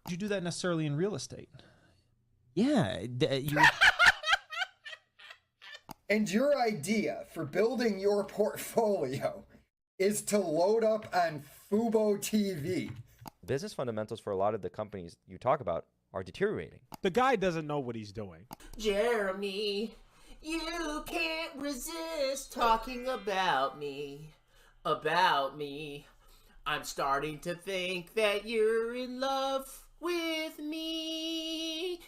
you do that necessarily in real estate? Yeah. And your idea for building your portfolio is to load up on Fubo TV. Business fundamentals for a lot of the companies you talk about are deteriorating. The guy doesn't know what he's doing. Jeremy, you can't resist talking about me. I'm starting to think that you're in love with me.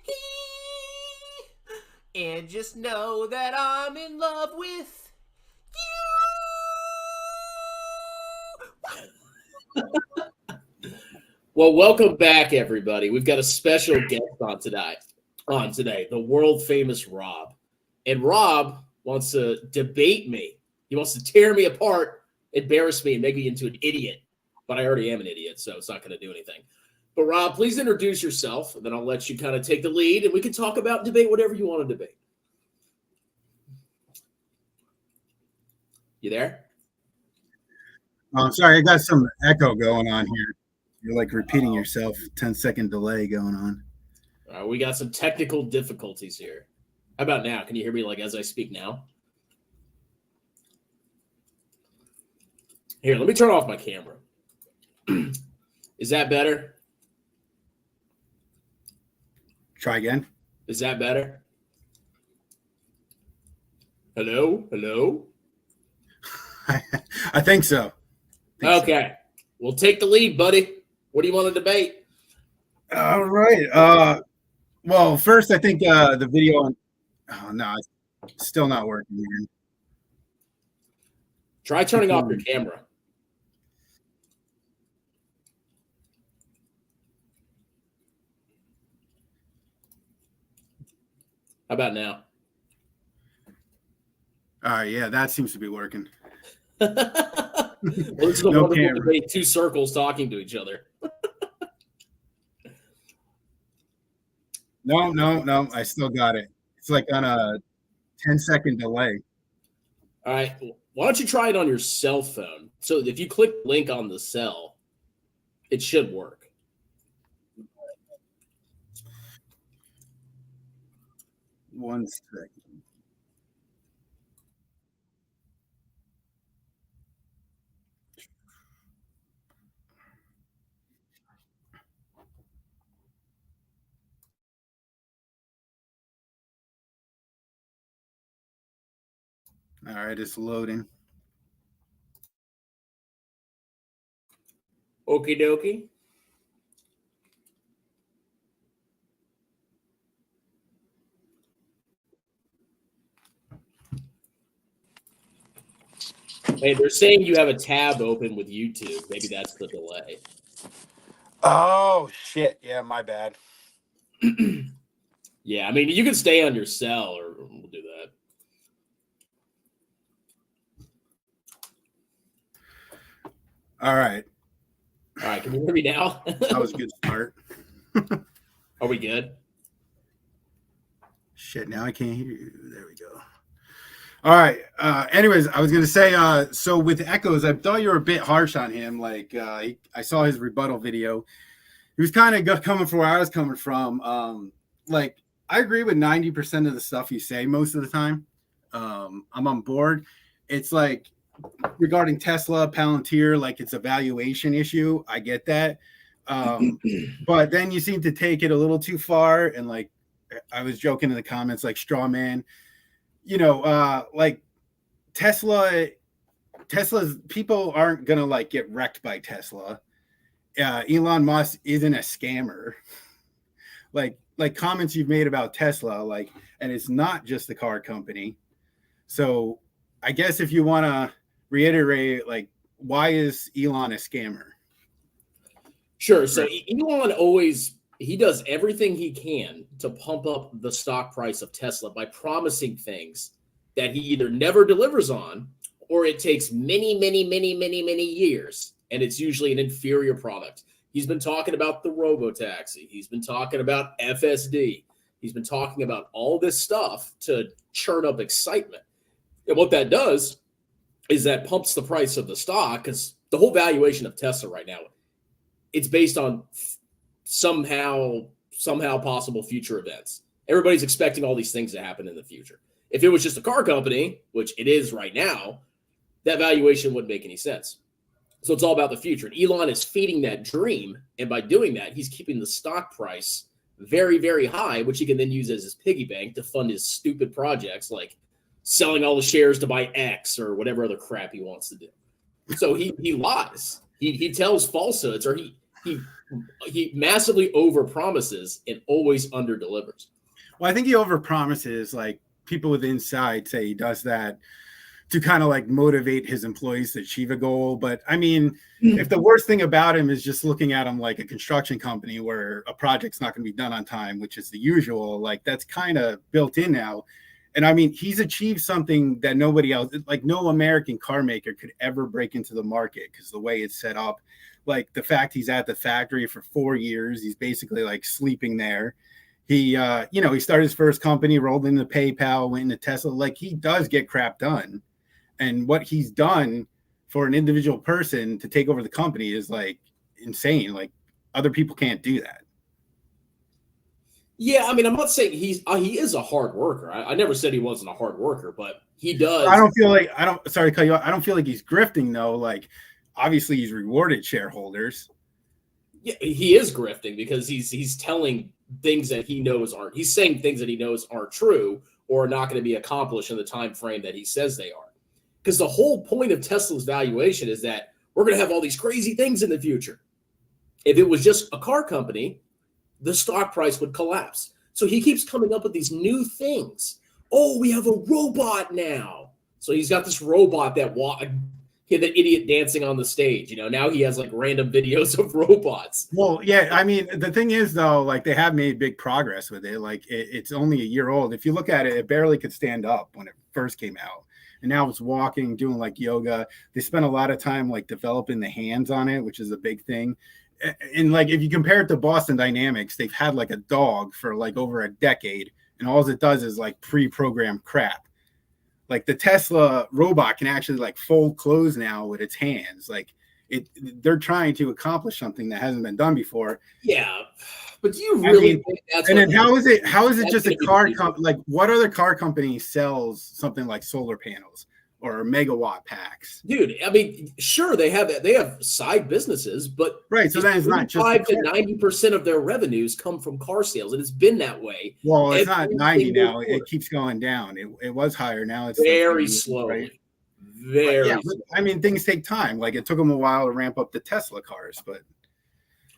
And just know that I'm in love with you. Well, welcome back, everybody. We've got a special guest on today, the world famous Rob. And Rob wants to debate me. He wants to tear me apart, embarrass me, and make me into an idiot. But I already am an idiot, so it's not going to do anything. But Rob, please introduce yourself, and then I'll let you kind of take the lead, and we can talk about and debate whatever you want to debate. You there? I'm sorry, I got some echo going on here. You're like repeating yourself, 10-second delay going on. We got some technical difficulties here. How about now? Can you hear me like as I speak now? Here, let me turn off my camera. Is that better? Try again. Is that better? Hello? I think so. Okay. We'll take the lead, buddy. What do you want to debate? All right. Well, first, I think the video on... Oh, no, it's still not working here. Try turning off your camera. How about now? All right, yeah, that seems to be working. Well, this is a wonderful debate. Two circles talking to each other. No. I still got it. It's like on a 10-second delay. All right. Why don't you try it on your cell phone? So if you click the link on the cell, it should work. One second. All right, it's loading. Okie dokie. Hey, they're saying you have a tab open with YouTube. Maybe that's the delay. Oh, shit. Yeah, my bad. Yeah, I mean, you can stay on your cell, or we'll do that. All right. Can you hear me now? That was a good start. Are we good? Shit, now I can't hear you. There we go. All right. Anyways, I was going to say, so with Echoes, I thought you were a bit harsh on him. Like, I saw his rebuttal video. He was kind of coming from where I was coming from. Like, I agree with 90% of the stuff you say most of the time. I'm on board. It's like, regarding Tesla, Palantir, like it's a valuation issue. I get that. But then you seem to take it a little too far. And like, I was joking in the comments, like straw man, like Tesla's people aren't going to like get wrecked by Tesla. Elon Musk isn't a scammer. like comments you've made about Tesla, like, and it's not just the car company. So I guess if you want to reiterate, like, why is Elon a scammer? Sure. So Elon he does everything he can to pump up the stock price of Tesla by promising things that he either never delivers on, or it takes many years, and it's usually an inferior product. He's been talking about the robotaxi. He's been talking about FSD. He's been talking about all this stuff to churn up excitement. And what that does is that pumps the price of the stock, because the whole valuation of Tesla right now, it's based on somehow possible future events. Everybody's expecting all these things to happen in the future. If it was just a car company, which it is right now, that valuation wouldn't make any sense. So it's all about the future. And Elon is feeding that dream. And by doing that, he's keeping the stock price very, very high, which he can then use as his piggy bank to fund his stupid projects like selling all the shares to buy X or whatever other crap he wants to do. So he lies. He tells falsehoods, or he massively overpromises and always underdelivers. Well, I think he overpromises. Like, people with inside say he does that to kind of like motivate his employees to achieve a goal. But I mean, if the worst thing about him is just looking at him like a construction company where a project's not going to be done on time, which is the usual, like that's kind of built in now. And I mean, he's achieved something that nobody else, like no American car maker could ever break into the market because the way it's set up, like the fact he's at the factory for 4 years, he's basically like sleeping there. He, he started his first company, rolled into PayPal, went into Tesla. Like, he does get crap done. And what he's done for an individual person to take over the company is like insane. Like, other people can't do that. Yeah, I mean, I'm not saying he is a hard worker. I never said he wasn't a hard worker, but he does. Sorry to cut you off. I don't feel like he's grifting though. Like, obviously he's rewarded shareholders. Yeah, he is grifting because he's telling things that he knows aren't. He's saying things that he knows aren't true or are not going to be accomplished in the time frame that he says they are. Because the whole point of Tesla's valuation is that we're going to have all these crazy things in the future. If it was just a car company, the stock price would collapse. So he keeps coming up with these new things. Oh, we have a robot now. So he's got this robot that he had the idiot dancing on the stage. Now he has like random videos of robots. Well, yeah, I mean, the thing is though, like they have made big progress with it. Like it's only a year old. If you look at it, it barely could stand up when it first came out. And now it's walking, doing like yoga. They spent a lot of time like developing the hands on it, which is a big thing. And like if you compare it to Boston Dynamics, they've had like a dog for like over a decade, and all it does is like pre-programmed crap. Like the Tesla robot can actually like fold clothes now with its hands. Like they're trying to accomplish something that hasn't been done before. Yeah, but do you really think that's? And then how is it just a car company? Like, what other car company sells something like solar panels or megawatt packs? Dude, I mean, sure, they have side businesses, but right. So then it's not just 5 to 90% of their revenues come from car sales, and it's been that way. Well, it's not 90 now; it keeps going down. It was higher. Now it's very like slowly. Right? Very. Yeah, I mean, things take time. Like it took them a while to ramp up the Tesla cars, but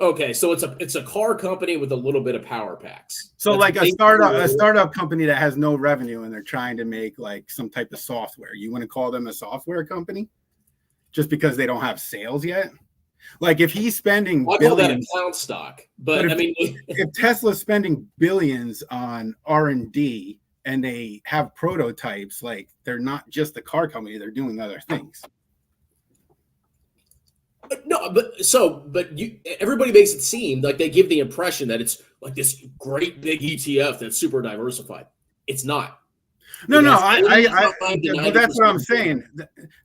okay, so it's a car company with a little bit of power packs. So that's like a startup company that has no revenue and they're trying to make like some type of software. You want to call them a software company just because they don't have sales yet? Like if he's spending I call that a clown stock, but I mean, if Tesla's spending billions on R&D and they have prototypes, like they're not just a car company, they're doing other things. No, but everybody makes it seem like they give the impression that it's like this great big ETF that's super diversified. It's not. No, but that's what I'm saying.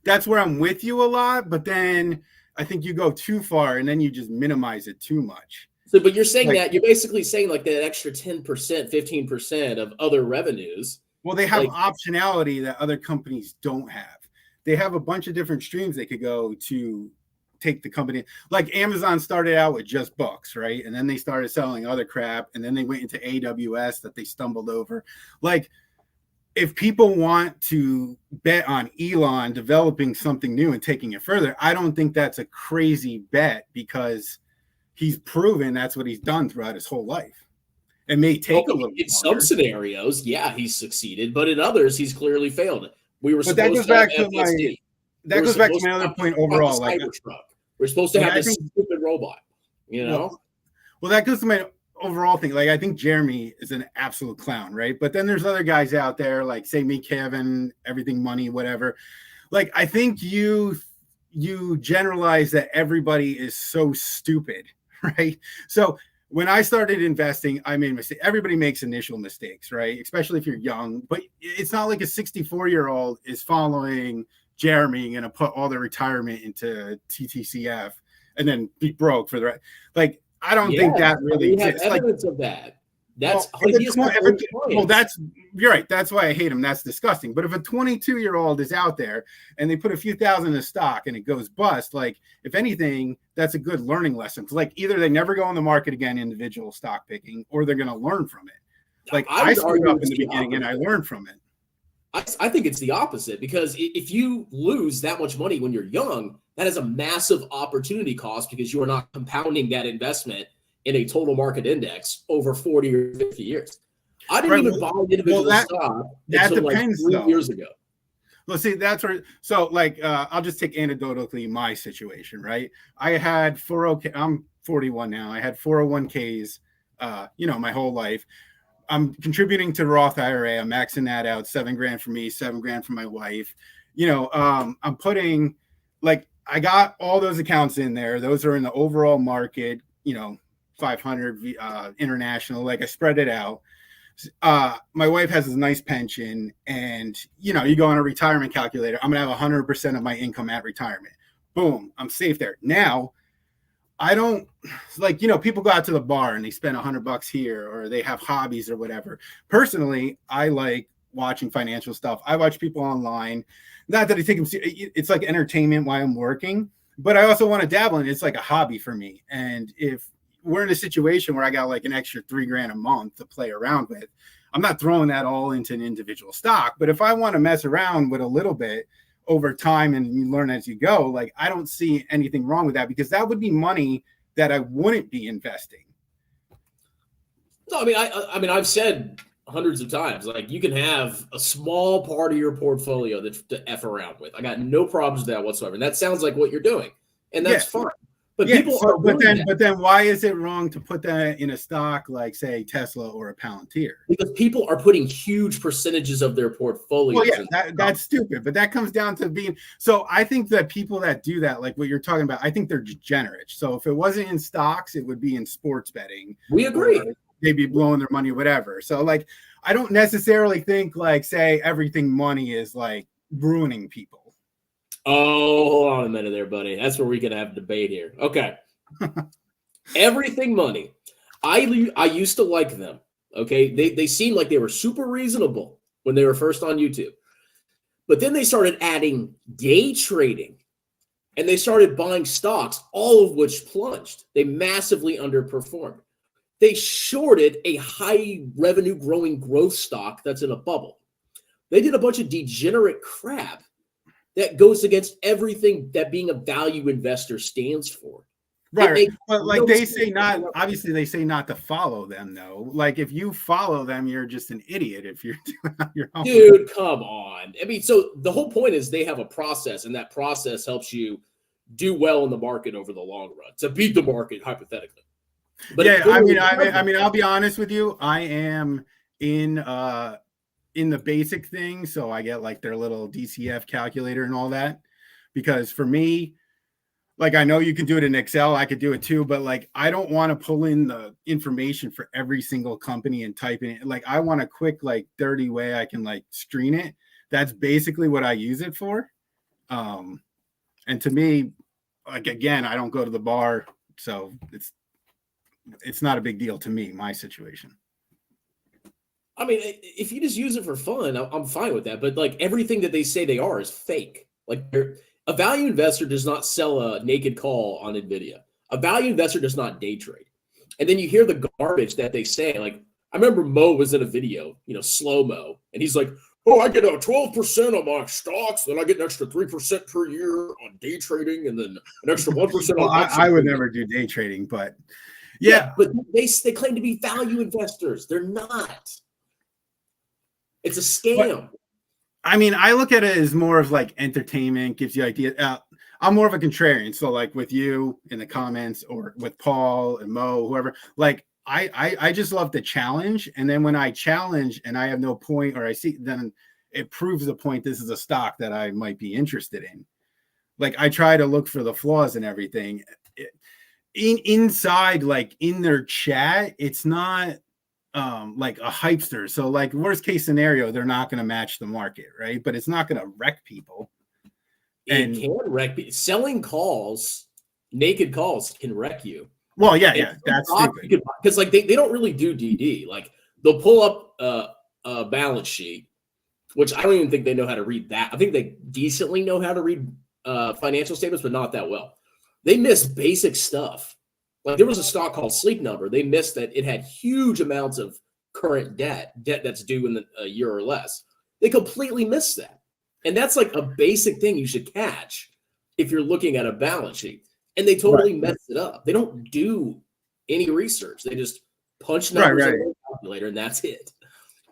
That's where I'm with you a lot, but then I think you go too far and then you just minimize it too much. So, but you're saying that you're basically saying like that extra 10%, 15% of other revenues. Well, they have optionality that other companies don't have. They have a bunch of different streams they could go to take the company. Like Amazon started out with just books, right? And then they started selling other crap, and then they went into AWS that they stumbled over. Like, if people want to bet on Elon developing something new and taking it further, I don't think that's a crazy bet because he's proven that's what he's done throughout his whole life. It may take a little in some scenarios, yeah, he's succeeded, but in others, he's clearly failed. That goes back to my other point overall. Like, we're supposed to have this stupid robot, Well, that goes to my overall thing. Like, I think Jeremy is an absolute clown, right? But then there's other guys out there, like say me, Kevin, Everything Money, whatever. Like, I think you generalize that everybody is so stupid, right? So when I started investing, I made mistakes. Everybody makes initial mistakes, right? Especially if you're young. But it's not like a 64-year-old is following Jeremy going to put all their retirement into TTCF and then be broke for the rest. Like, I don't think that really we have exists. Like, evidence of that. That's well, that's you're right. That's why I hate him. That's disgusting. But if a 22-year-old is out there and they put a few thousand in a stock and it goes bust, like if anything, that's a good learning lesson. Because like either they never go on the market again, individual stock picking, or they're going to learn from it. Like I screwed up in the beginning and I learned from it. I think it's the opposite, because if you lose that much money when you're young, that is a massive opportunity cost because you are not compounding that investment in a total market index over 40 or 50 years. I didn't even buy individual stock until like 3 years ago. Well, see, that's where, so like, I'll just take anecdotally my situation, right? I had 401k, I'm 41 now. I had 401ks, my whole life. I'm contributing to the Roth IRA. I'm maxing that out, $7,000 for me, $7,000 for my wife. I'm putting, like, I got all those accounts in there. Those are in the overall market, 500 international. Like I spread it out. My wife has a nice pension, and you go on a retirement calculator. I'm gonna have 100% of my income at retirement. Boom, I'm safe there. Now, I don't like, people go out to the bar and they spend $100 here, or they have hobbies or whatever. Personally, I like watching financial stuff. I watch people online. Not that I think it's like entertainment while I'm working, but I also want to dabble in it. It's like a hobby for me. And if we're in a situation where I got like an extra $3,000 a month to play around with, I'm not throwing that all into an individual stock. But if I want to mess around with a little bit over time and you learn as you go, like I don't see anything wrong with that, because that would be money that I wouldn't be investing. No, I mean, I've said hundreds of times, like you can have a small part of your portfolio that's to F around with. I got no problems with that whatsoever. And that sounds like what you're doing. And that's fine. But people are but then why is it wrong to put that in a stock like, say, Tesla or a Palantir? Because people are putting huge percentages of their portfolio. Well, yeah, that's stupid. But that comes down to being. So I think that people that do that, like what you're talking about, I think they're degenerate. So if it wasn't in stocks, it would be in sports betting. We agree. They'd be blowing their money, whatever. So like, I don't necessarily think like, say, everything money is like ruining people. Oh, hold on a minute there, buddy. That's where we can have a debate here. Okay. Everything money. I used to like them. Okay. They seemed like they were super reasonable when they were first on YouTube. But then they started adding day trading, and they started buying stocks, all of which plunged. They massively underperformed. They shorted a high revenue growing growth stock that's in a bubble. They did a bunch of degenerate crap that goes against everything that being a value investor stands for. Right. But like they say not, obviously they say not to follow them though. Like if you follow them, you're just an idiot if you're doing your own. Dude, come on. I mean, so the whole point is they have a process, and that process helps you do well in the market over the long run, to beat the market hypothetically. But yeah, I mean, I'll be honest with you. I am in the basic thing, so I get like their little DCF calculator and all that, because for me, like I know you can do it in Excel, I could do it too, but like I don't want to pull in the information for every single company and type in it. Like I want a quick, like dirty way I can like screen it. That's basically what I use it for. And to me, like again, I don't go to the bar, so it's not a big deal to me, my situation. I mean, if you just use it for fun, I'm fine with that. But like everything that they say they are is fake. Like a value investor does not sell a naked call on NVIDIA. A value investor does not day trade. And then you hear the garbage that they say. Like I remember Mo was in a video, slow Mo, and he's like, "Oh, I get a 12% on my stocks, then I get an extra 3% per year on day trading, and then an extra 1% well, on." I would never do day trading, but yeah, but they claim to be value investors. They're not. It's a scam. But, I mean, I look at it as more of like entertainment, gives you ideas. I'm more of a contrarian. So like with you in the comments, or with Paul and Mo, whoever, like I just love the challenge. And then when I challenge and I have no point, or I see, then it proves the point. This is a stock that I might be interested in. Like I try to look for the flaws and everything. Inside, like in their chat, it's not like a hypester. So like worst case scenario, they're not going to match the market, right? But it's not going to wreck people. It can wreck people. Selling calls, naked calls, can wreck you. Well, yeah, that's stupid. Because like they don't really do DD. Like they'll pull up a balance sheet, which I don't even think they know how to read that. I think they decently know how to read financial statements, but not that well. They miss basic stuff. Like there was a stock called Sleep Number. They missed that it had huge amounts of current debt that's due in a year or less. They completely missed that. And that's like a basic thing you should catch if you're looking at a balance sheet. And they totally messed it up. They don't do any research. They just punch numbers in the calculator, and that's it.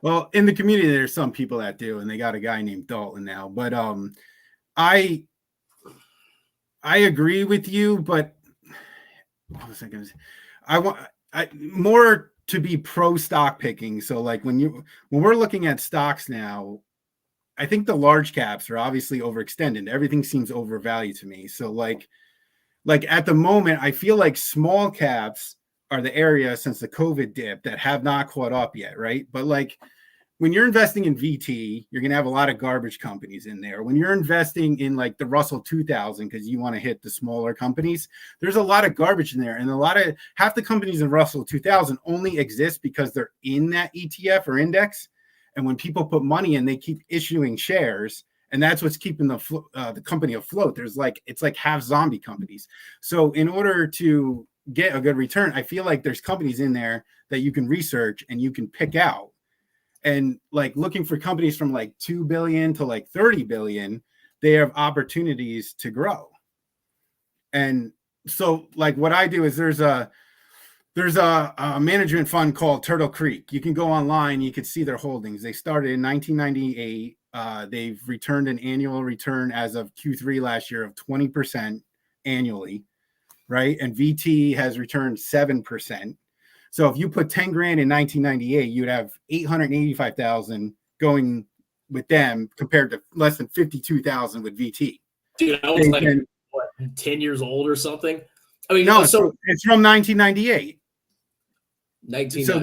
Well, in the community, there's some people that do, and they got a guy named Dalton now. But I agree with you, but what was I going to say? I want more to be pro stock picking. So like when we're looking at stocks now, I think the large caps are obviously overextended. Everything seems overvalued to me. So like at the moment, I feel like small caps are the area since the COVID dip that have not caught up yet, right? But like when you're investing in VT, you're going to have a lot of garbage companies in there. When you're investing in like the Russell 2000, because you want to hit the smaller companies, there's a lot of garbage in there. And half the companies in Russell 2000 only exist because they're in that ETF or index. And when people put money in, they keep issuing shares. And that's what's keeping the company afloat. It's like half zombie companies. So in order to get a good return, I feel like there's companies in there that you can research and you can pick out. And like looking for companies from like 2 billion to like 30 billion, they have opportunities to grow. And so like what I do is there's a management fund called Turtle Creek. You can go online, you can see their holdings. They started in 1998. They've returned an annual return as of Q3 last year of 20% annually, right? And VT has returned 7%. So if you put 10 grand in 1998, you'd have 885,000 going with them compared to less than 52,000 with VT. Dude, I was like, 10 years old or something? I mean, no, it's from 1998. So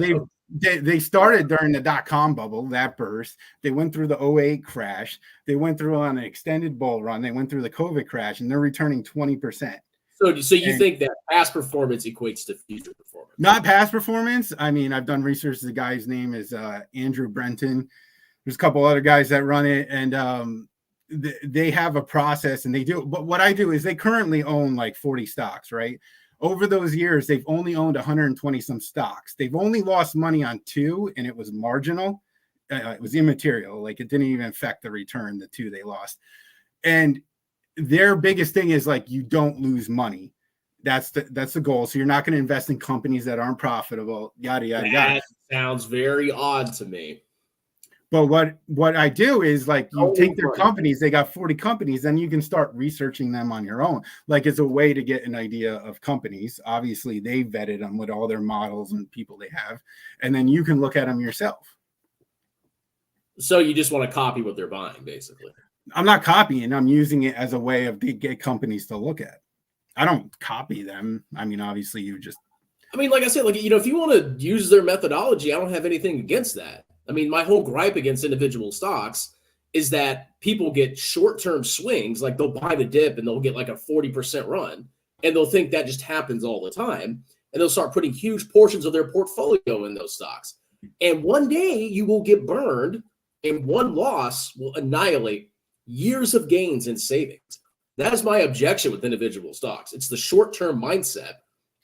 they started during the dot-com bubble, that burst. They went through the 08 crash. They went through on an extended bull run. They went through the COVID crash, and they're returning 20%. So you think that past performance equates to future performance? Not past performance. I mean, I've done research. The guy's name is Andrew Brenton. There's a couple other guys that run it, and they have a process, and they do. But what I do is they currently own like 40 stocks, right? Over those years, they've only owned 120 some stocks. They've only lost money on 2, and it was marginal. It was immaterial. Like it didn't even affect the return, the 2 they lost. And their biggest thing is like you don't lose money. That's the goal. So you're not going to invest in companies that aren't profitable. Yada yada yada. That sounds very odd to me. But what I do is like you take their companies, they got 40 companies, then you can start researching them on your own. Like it's a way to get an idea of companies. Obviously, they vetted them with all their models and people they have, and then you can look at them yourself. So you just want to copy what they're buying, basically. I'm not copying. I'm using it as a way of to get companies to look at. I don't copy them. I mean, obviously, like I said, like if you want to use their methodology, I don't have anything against that. I mean, my whole gripe against individual stocks is that people get short-term swings, like they'll buy the dip and they'll get like a 40% run, and they'll think that just happens all the time, and they'll start putting huge portions of their portfolio in those stocks. And one day you will get burned, and one loss will annihilate years of gains and savings. That is my objection with individual stocks. It's the short-term mindset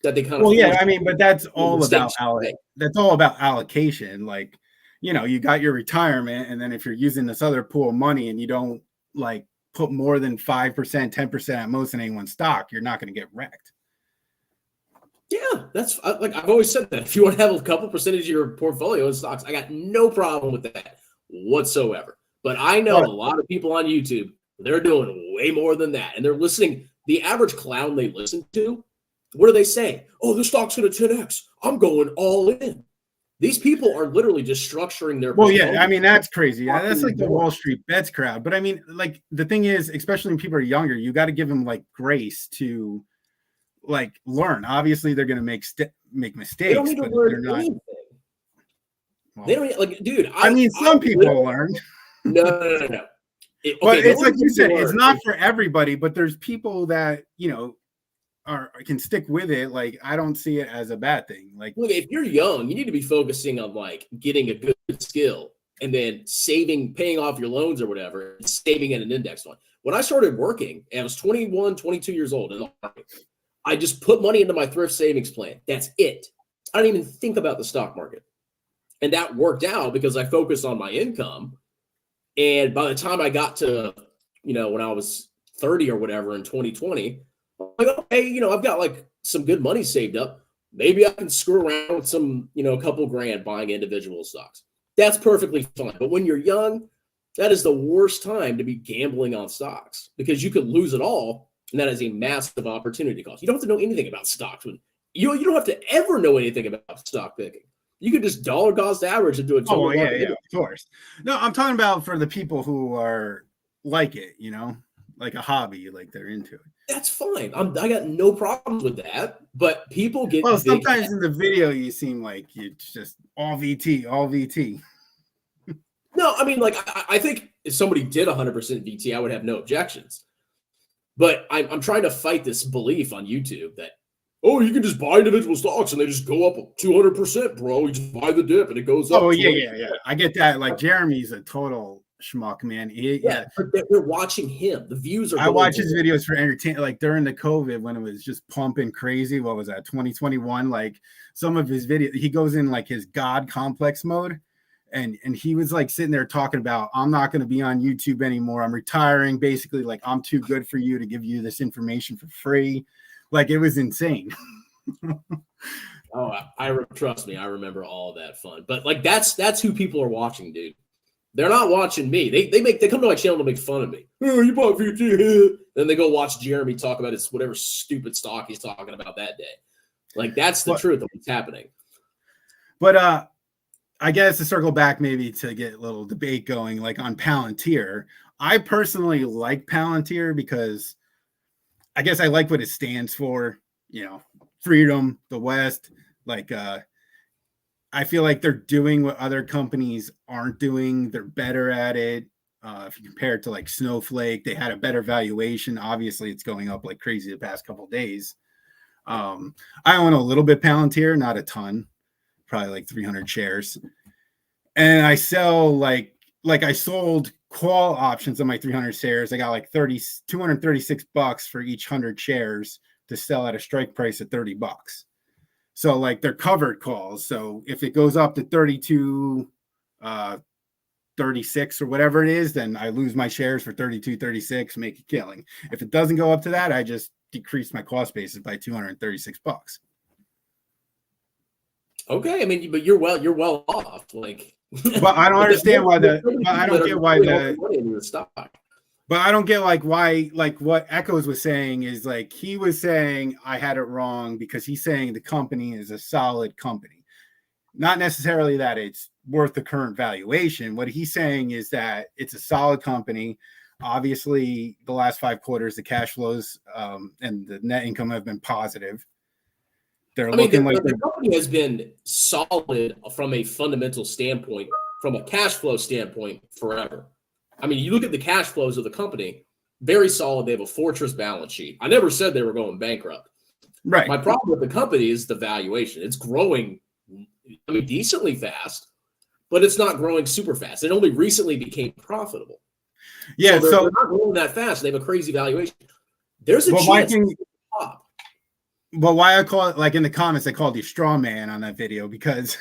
that they kind of. Well, yeah, I mean, but that's all about allocation. Like, you got your retirement, and then if you're using this other pool of money and you don't like put more than 5%, 10% at most in any one stock, you're not going to get wrecked. Yeah, that's like I've always said that. If you want to have a couple percentage of your portfolio in stocks, I got no problem with that whatsoever. But I know a lot of people on YouTube, they're doing way more than that. And they're listening. The average clown they listen to, what do they say? Oh, this stock's going to 10x. I'm going all in. These people are literally just structuring their. Well, yeah, I mean, that's crazy. Yeah, that's like the Wall Street bets crowd. But I mean, like the thing is, especially when people are younger, you got to give them like grace to like learn. Obviously, they're going to make mistakes. They don't need to learn anything. Well, they don't like, dude. I mean, some people learn. No. But it's like you said, it's not for everybody. But there's people that can stick with it, like I don't see it as a bad thing. Like, look, if you're young, you need to be focusing on like getting a good skill and then saving, paying off your loans or whatever, and saving in an index fund. When I started working, and I was 21, 22 years old in the market, I just put money into my thrift savings plan. That's it. I don't even think about the stock market. And that worked out because I focused on my income. And by the time I got to, when I was 30 or whatever in 2020, I'm like, okay, I've got like some good money saved up. Maybe I can screw around with some, a couple grand buying individual stocks. That's perfectly fine. But when you're young, that is the worst time to be gambling on stocks because you could lose it all. And that is a massive opportunity cost. You don't have to know anything about stocks. You don't have to ever know anything about stock picking. You could just dollar cost average into a total. Oh, yeah, of course. No, I'm talking about for the people who are like it, like a hobby, like they're into it. That's fine. I got no problems with that. But people get sometimes in the video you seem like it's just all VT, all VT. No, I mean, like I think if somebody did 100% VT, I would have no objections. But I'm trying to fight this belief on YouTube that, oh, you can just buy individual stocks and they just go up 200%, bro. You just buy the dip and it goes up. Oh, yeah. I get that. Like Jeremy's a total schmuck, man. But they're watching him. The views are. I watch his videos for entertainment. Like during the COVID when it was just pumping crazy. What was that? 2021. Like some of his videos, he goes in like his God complex mode. And he was like sitting there talking about, I'm not going to be on YouTube anymore. I'm retiring. Basically, like I'm too good for you to give you this information for free. Like it was insane. Trust me, I remember all that fun. But like that's who people are watching, dude. They're not watching me. They come to my channel to make fun of me. Oh, you bought VT. Then they go watch Jeremy talk about his whatever stupid stock he's talking about that day. Like that's the truth of what's happening. But I guess to circle back maybe to get a little debate going, like on Palantir, I personally like Palantir because I guess I like what it stands for, freedom, the West. Like, I feel like they're doing what other companies aren't doing.Ey're better at it. If you compare it to like Snowflake, they had a better valuation. Obviously, it's going up like crazy the past couple of days. I own a little bit Palantir, not a ton. Probably like 300 shares. And I sell like I sold call options on my 300 shares. I got like $236 for each 100 shares to sell at a strike price of $30. So like they're covered calls. So if it goes up to 32, 36 or whatever it is, then I lose my shares for 32, 36, make a killing. If it doesn't go up to that, I just decrease my cost basis by $236. Okay, I mean, but you're well off. Like, but I don't understand why I don't get why But I don't get like why, like what Echoes was saying is like he was saying I had it wrong because he's saying the company is a solid company, not necessarily that it's worth the current valuation. What he's saying is that it's a solid company. Obviously, the last 5 quarters, the cash flows and the net income have been positive. The company has been solid from a fundamental standpoint, from a cash flow standpoint forever. I mean, you look at the cash flows of the company, very solid. They have a fortress balance sheet. I never said they were going bankrupt. Right. My problem with the company is the valuation. It's growing, decently fast, but it's not growing super fast. It only recently became profitable. Yeah, so they're not growing that fast. They have a crazy valuation. There's a chance to pop. But why I call it, like in the comments, I called you straw man on that video because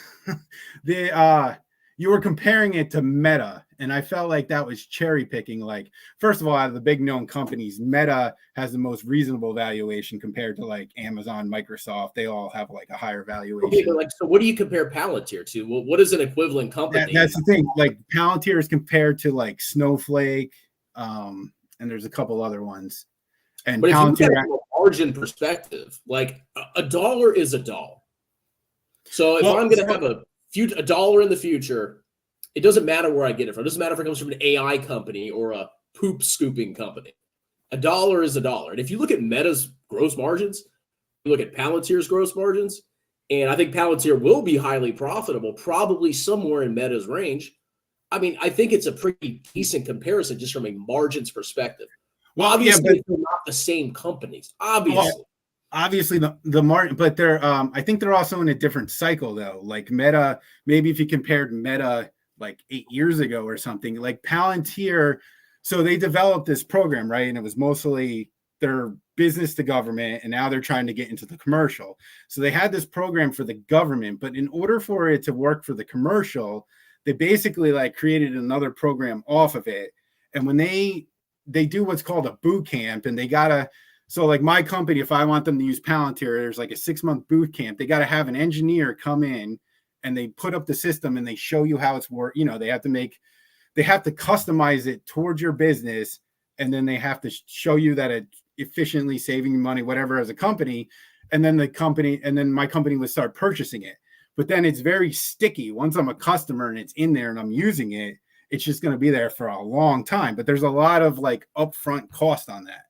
you were comparing it to Meta, and I felt like that was cherry picking. Like, first of all, out of the big known companies, Meta has the most reasonable valuation compared to like Amazon, Microsoft. They all have like a higher valuation. Okay, but so what do you compare Palantir to? Well, what is an equivalent company? That's the thing. Like Palantir is compared to like Snowflake, and there's a couple other ones. And but Palantir, if you look at it from a margin perspective, like $1 is $1. So if I'm going to have a dollar in the future, it doesn't matter where I get it from. It doesn't matter if it comes from an AI company or a poop scooping company. $1 is $1. And if you look at Meta's gross margins, you look at Palantir's gross margins, and I think Palantir will be highly profitable, probably somewhere in Meta's range. I mean, I think it's a pretty decent comparison just from a margins perspective. Well, obviously, they're not the same companies. Obviously. obviously the market, but they're I think they're also in a different cycle though. Like Meta, maybe if you compared Meta like 8 years ago or something, like Palantir, so they developed this program, right? And it was mostly their business to government, and now they're trying to get into the commercial. So they had this program for the government, but in order for it to work for the commercial, they basically like created another program off of it. And when they do what's called a boot camp, and they gotta, so like my company, if I want them to use Palantir, there's like a 6-month boot camp. They got to have an engineer come in and they put up the system and they show you how it's work. You know, they have to customize it towards your business. And then they have to show you that it efficiently saving you money, whatever, as a company. And then my company would start purchasing it. But then it's very sticky. Once I'm a customer and it's in there and I'm using it, it's just going to be there for a long time. But there's a lot of like upfront cost on that.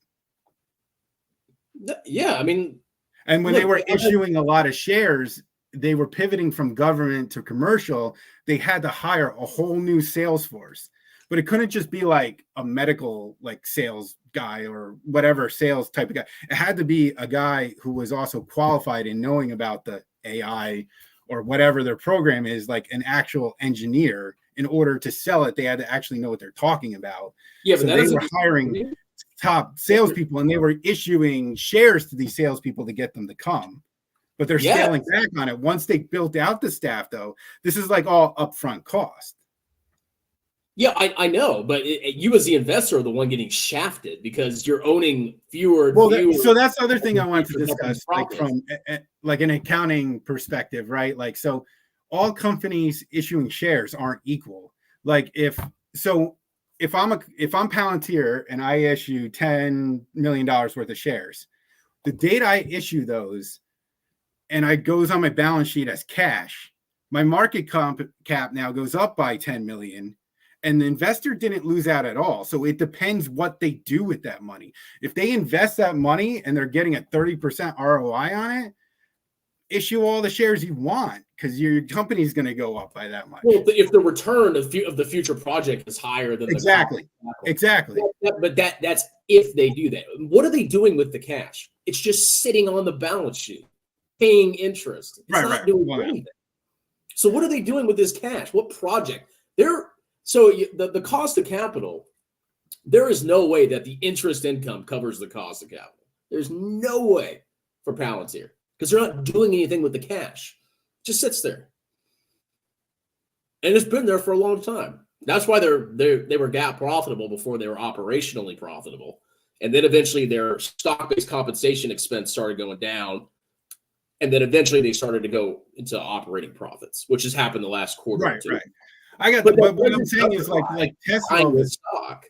Yeah, I mean, and when they were issuing a lot of shares, they were pivoting from government to commercial. They had to hire a whole new sales force, but it couldn't just be like a medical like sales guy or whatever sales type of guy. It had to be a guy who was also qualified in knowing about the AI or whatever their program is, like an actual engineer. In order to sell it, they had to actually know what they're talking about. Yeah, so but they were hiring top salespeople, and they were issuing shares to these salespeople to get them to come. But they're scaling back on it. Once they built out the staff, though, this is like all upfront cost. Yeah, I know, but you as the investor are the one getting shafted because you're owning fewer. So that's the other thing I wanted to discuss, like from like an accounting perspective, right? Like, so all companies issuing shares aren't equal. Like if I'm Palantir and I issue $10 million worth of shares, the date I issue those and it goes on my balance sheet as cash, my market cap now goes up by 10 million, and the investor didn't lose out at all. So it depends what they do with that money. If they invest that money and they're getting a 30% ROI on it, issue all the shares you want, because your company is going to go up by that much. Well, if the return of the future project is higher than exactly. But that's if they do that. What are they doing with the cash? It's just sitting on the balance sheet, paying interest. It's not doing anything. So what are they doing with this cash? What project? The cost of capital. There is no way that the interest income covers the cost of capital. There's no way for Palantir, because they're not doing anything with the cash. It just sits there. And it's been there for a long time. That's why they were GAAP profitable before they were operationally profitable. And then eventually their stock-based compensation expense started going down. And then eventually they started to go into operating profits, which has happened the last quarter or two. Right. I got but what I'm saying is like Tesla was stock.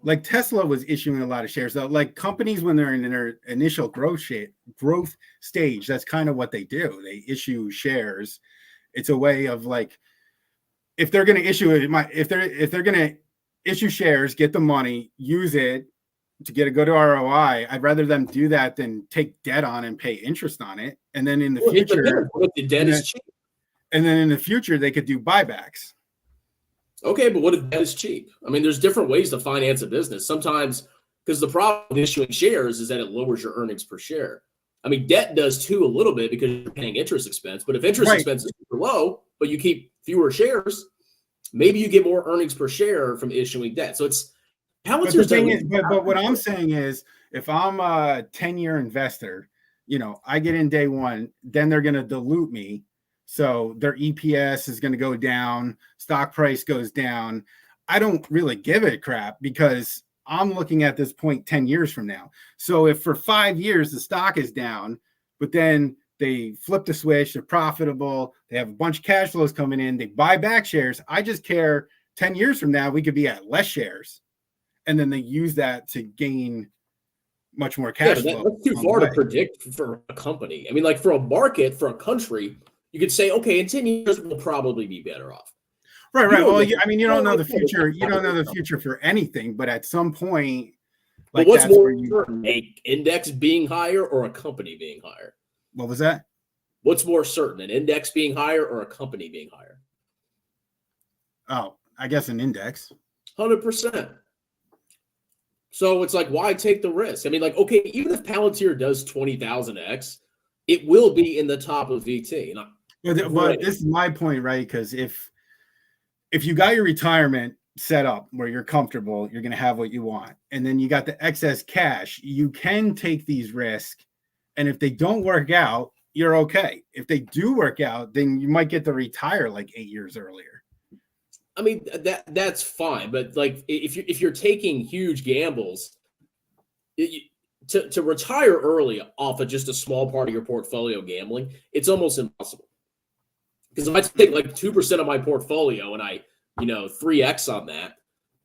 Like Tesla was issuing a lot of shares, though. Like companies, when they're in their initial growth stage, that's kind of what they do. They issue shares. It's a way of like, if they're going to issue it, if they're going to issue shares, get the money, use it to get a good ROI. I'd rather them do that than take debt on and pay interest on it. And then in the future, the debt is cheap. And then in the future, they could do buybacks. Okay, but what if debt is cheap? I mean, there's different ways to finance a business. Sometimes, because the problem with issuing shares is that it lowers your earnings per share. I mean, debt does too a little bit because you're paying interest expense. But if interest expense is super low, but you keep fewer shares, maybe you get more earnings per share from issuing debt. So it's how but the thing is, but what I'm saying is, if I'm a 10-year investor, I get in day one, then they're going to dilute me. So their EPS is going to go down, stock price goes down. I don't really give a crap because I'm looking at this point 10 years from now. So if for 5 years the stock is down, but then they flip the switch, they're profitable, they have a bunch of cash flows coming in, they buy back shares. I just care 10 years from now, we could be at less shares. And then they use that to gain much more cash flow. That's too far to predict for a company. I mean, like for a market, for a country, you could say, okay, in 10 years, we'll probably be better off. Right. Well, you don't know the future. You don't know the future for anything, but at some point, like, what's more certain, an index being higher or a company being higher? What was that? What's more certain, an index being higher or a company being higher? Oh, I guess an index. 100%. So it's like, why take the risk? I mean, like, okay, even if Palantir does 20,000x, it will be in the top of VT. But this is my point, right? Because if you got your retirement set up where you're comfortable, you're going to have what you want, and then you got the excess cash, you can take these risks. And if they don't work out, you're okay. If they do work out, then you might get to retire like 8 years earlier. I mean, that's fine, but like if you're taking huge gambles, to retire early off of just a small part of your portfolio gambling, it's almost impossible. Because if I take like 2% of my portfolio and I 3x on that,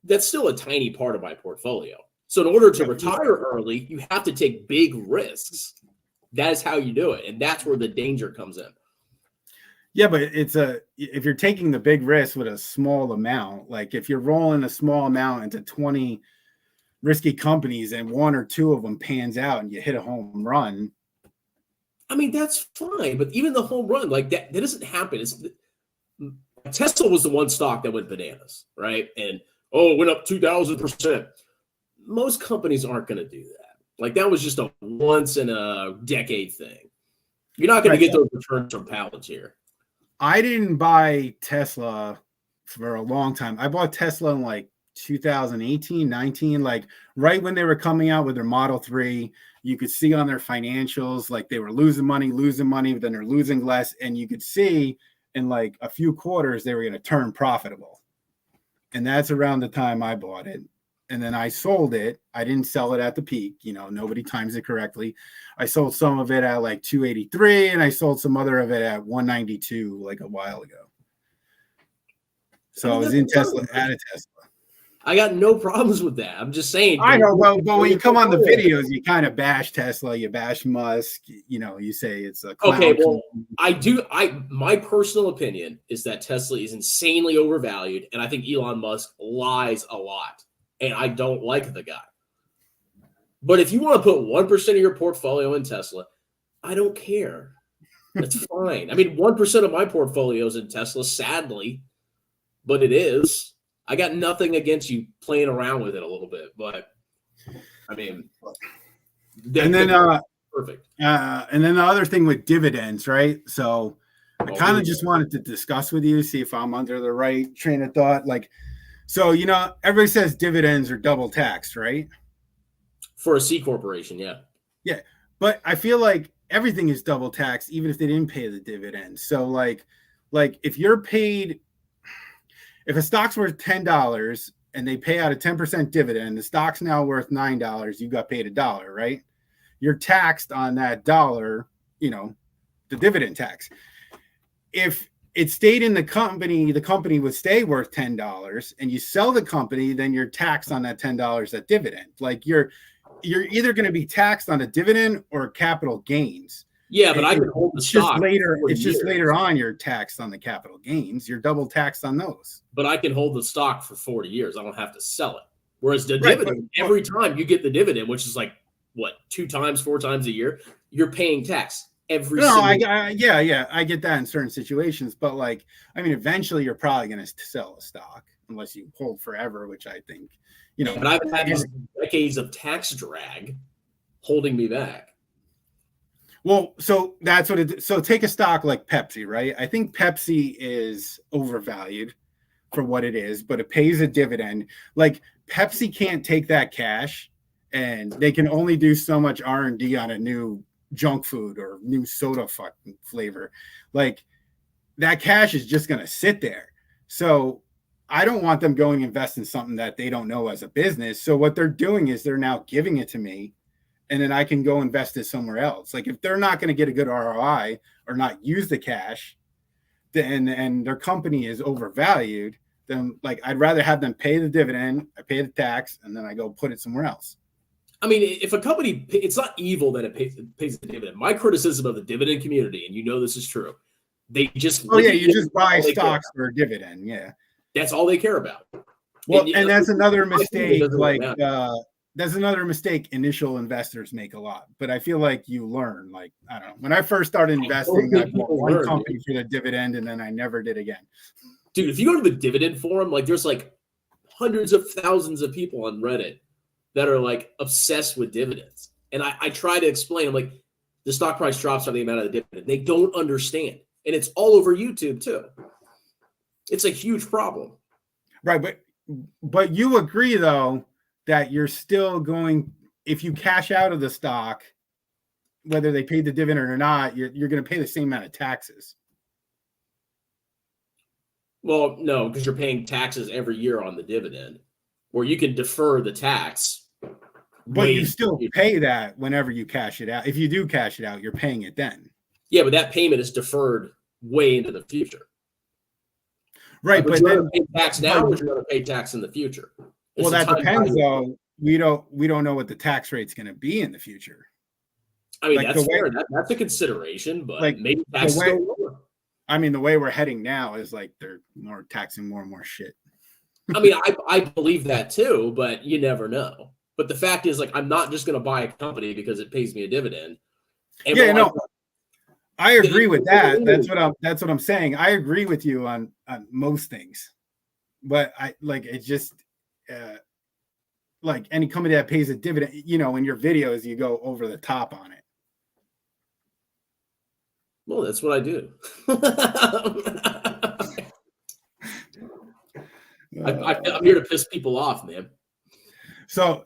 that's still a tiny part of my portfolio. So in order to retire early, you have to take big risks. That is how you do it, and that's where the danger comes in. Yeah, but if you're taking the big risk with a small amount, like if you're rolling a small amount into 20 risky companies and 1 or 2 of them pans out and you hit a home run. I mean, that's fine, but even the home run, like that doesn't happen. Tesla was the one stock that went bananas, right? And it went up 2,000%. Most companies aren't going to do that. Like that was just a once in a decade thing. You're not going to get those returns from Palantir. I didn't buy Tesla for a long time. I bought Tesla in like 2018, 19, like right when they were coming out with their Model 3. You could see on their financials, like they were losing money, but then they're losing less. And you could see in like a few quarters, they were going to turn profitable. And that's around the time I bought it. And then I sold it. I didn't sell it at the peak. Nobody times it correctly. I sold some of it at like 283 and I sold some other of it at 192 like a while ago. So I was in Tesla at a Tesla. I got no problems with that. I'm just saying. I know, but when you come on the videos, you kind of bash Tesla, you bash Musk, you say it's a clown. Okay, well, my personal opinion is that Tesla is insanely overvalued, and I think Elon Musk lies a lot. And I don't like the guy. But if you want to put 1% of your portfolio in Tesla, I don't care. That's fine. I mean, 1% of my portfolio is in Tesla, sadly, but it is. I got nothing against you playing around with it a little bit, but I mean, perfect. And then the other thing with dividends, right? So I kind of just wanted to discuss with you, see if I'm under the right train of thought. Like, so, everybody says dividends are double taxed, right? For a C corporation, yeah. Yeah. But I feel like everything is double taxed, even if they didn't pay the dividends. So like if you're paid, if a stock's worth $10 and they pay out a 10% dividend, the stock's now worth $9, you got paid $1, right? You're taxed on that dollar, the dividend tax. If it stayed in the company would stay worth $10, and you sell the company, then you're taxed on that $10 that dividend. Like you're either going to be taxed on a dividend or capital gains. Yeah, but I can hold the stock. It's just later on you're taxed on the capital gains. You're double taxed on those. But I can hold the stock for 40 years. I don't have to sell it. Whereas the dividend, every time you get the dividend, which is like what, 2 times, 4 times a year, you're paying tax. I get that in certain situations, but eventually you're probably going to sell a stock unless you hold forever, which I think, But I've had these decades of tax drag holding me back. Well, so that's what it. So take a stock like Pepsi, right? I think Pepsi is overvalued for what it is, but it pays a dividend. Like Pepsi can't take that cash, and they can only do so much R&D on a new junk food or new soda fucking flavor. Like that cash is just going to sit there. So I don't want them going invest in something that they don't know as a business. So what they're doing is they're now giving it to me, and then I can go invest it somewhere else. Like if they're not going to get a good ROI or not use the cash, then and their company is overvalued, then I'd rather have them pay the dividend, I pay the tax, and then I go put it somewhere else. I mean, if a company, it's not evil that it pays the dividend. My criticism of the dividend community, and this is true, they just you just buy stocks for a dividend, yeah. That's all they care about. Well, and that's another mistake. That's another mistake initial investors make a lot. But I feel like you learn. I don't know. When I first started investing, I bought one company for the dividend, and then I never did again. Dude, if you go to the dividend forum, there's hundreds of thousands of people on Reddit that are like obsessed with dividends. And I try to explain, I'm like, the stock price drops on the amount of the dividend. They don't understand. And it's all over YouTube too. It's a huge problem. Right. But you agree though, that you're still going, if you cash out of the stock, whether they paid the dividend or not, you're going to pay the same amount of taxes. Well, no, because you're paying taxes every year on the dividend, or you can defer the tax. But you still pay that whenever you cash it out. If you do cash it out, you're paying it then. Yeah, but that payment is deferred way into the future. Right, but then you're going to pay tax now, or you're going to pay tax in the future. Well, that depends, though. We don't know what the tax rate's going to be in the future. I mean, that's fair. That's a consideration, but like, maybe tax is still lower. I mean, the way we're heading now is like they're more taxing more and more shit. I mean, I believe that too, but you never know. But the fact is, like, I'm not just going to buy a company because it pays me a dividend. And yeah, no, I agree with that. That's what I'm saying. I agree with you on most things, but I like it just like any company that pays a dividend. You know, in your videos, you go over the top on it. Well, that's what I do. I'm here to piss people off, man. So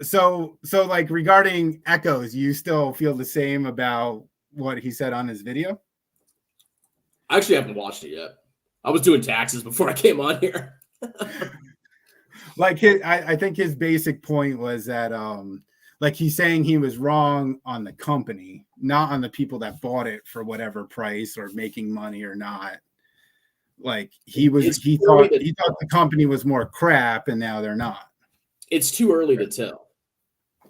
like regarding echoes, you still feel the same about what he said on his video? I actually haven't watched it yet. I was doing taxes before I came on here. Like I think his basic point was that like he's saying he was wrong on the company, not on the people that bought it for whatever price or making money or not. Like he thought the company was more crap and now they're not. It's too early to tell.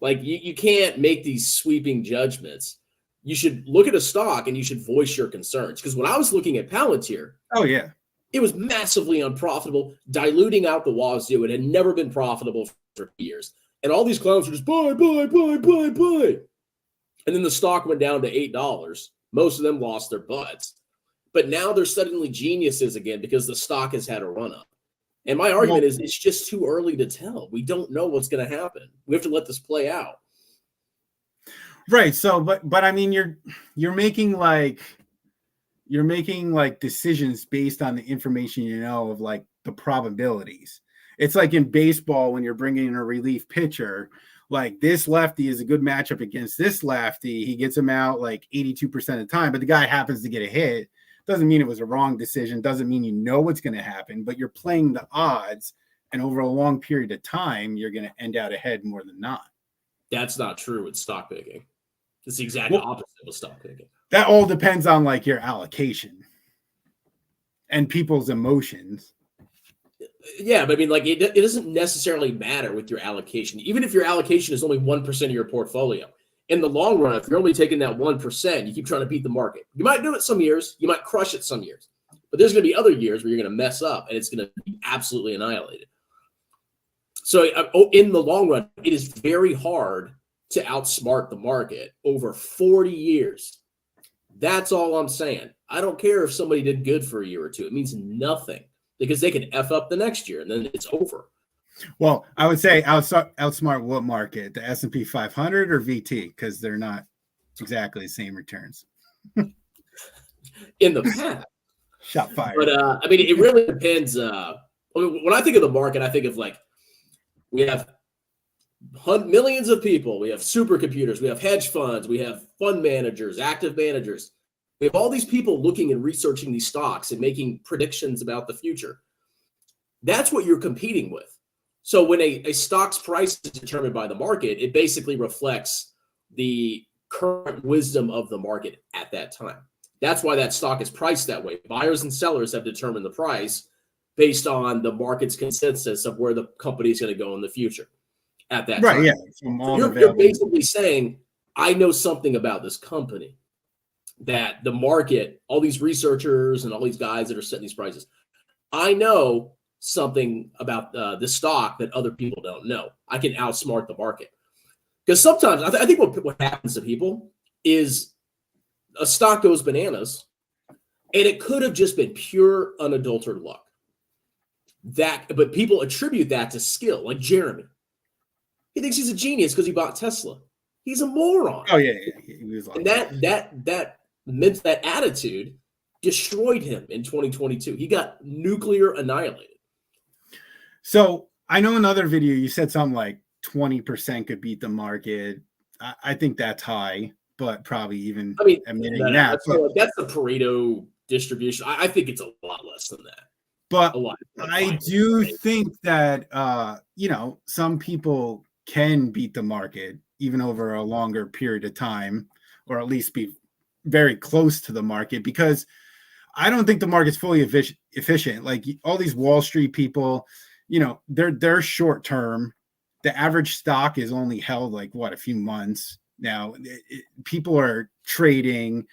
Like you can't make these sweeping judgments. You should look at a stock and you should voice your concerns. Because when I was looking at Palantir, oh yeah, it was massively unprofitable, diluting out the wazoo. It had never been profitable for years. And all these clowns were just buy. And then the stock went down to $8. Most of them lost their butts. But now they're suddenly geniuses again because the stock has had a run up. And my argument is it's just too early to tell. We don't know what's going to happen. We have to let this play out. Right. So, but I mean, you're making like decisions based on the information you know of like the probabilities. It's like in baseball when you're bringing in a relief pitcher, like this lefty is a good matchup against this lefty. He gets him out like 82% of the time, but the guy happens to get a hit. Doesn't mean it was a wrong decision. Doesn't mean you know what's going to happen, but you're playing the odds, and over a long period of time, you're going to end out ahead more than not. That's not true with stock picking. It's the exact opposite of stock picking. That all depends on like your allocation and people's emotions. Yeah, but I mean, like it doesn't necessarily matter with your allocation. Even if your allocation is only 1% of your portfolio, in the long run, if you're only taking that 1%, you keep trying to beat the market. You might do it some years, you might crush it some years, but there's going to be other years where you're going to mess up and it's going to be absolutely annihilated. So in the long run, it is very hard to outsmart the market over 40 years. That's all I'm saying. I don't care if somebody did good for a year or two. It means nothing because they can F up the next year and then it's over. Well, I would say outsmart what market? The S&P 500 or VT? Because they're not exactly the same returns. In the past. Shot fired. But, I mean, it really depends. When I think of the market, I think of like we have millions of people. We have supercomputers. We have hedge funds. We have fund managers, active managers. We have all these people looking and researching these stocks and making predictions about the future. That's what you're competing with. So when a stock's price is determined by the market, it basically reflects the current wisdom of the market at that time. That's why that stock is priced that way. Buyers and sellers have determined the price based on the market's consensus of where the company is going to go in the future at that time. Yeah. So you're basically saying, I know something about this company that the market, all these researchers and all these guys that are setting these prices, I know something about the stock that other people don't know. I can outsmart the market. Because sometimes I think what happens to people is a stock goes bananas and it could have just been pure unadulterated luck. But people attribute that to skill, like Jeremy. He thinks he's a genius because he bought Tesla. He's a moron. Oh yeah. He was like, And that attitude destroyed him in 2022. He got nuclear annihilated. So I know another video you said something like 20% could beat the market. I think that's high, but probably even admitting that. That's the Pareto distribution. I think it's a lot less than that. But a lot. I do think that some people can beat the market even over a longer period of time, or at least be very close to the market, because I don't think the market's fully efficient. Like all these Wall Street people, they're short term. The average stock is only held like a few months. Now people are trading.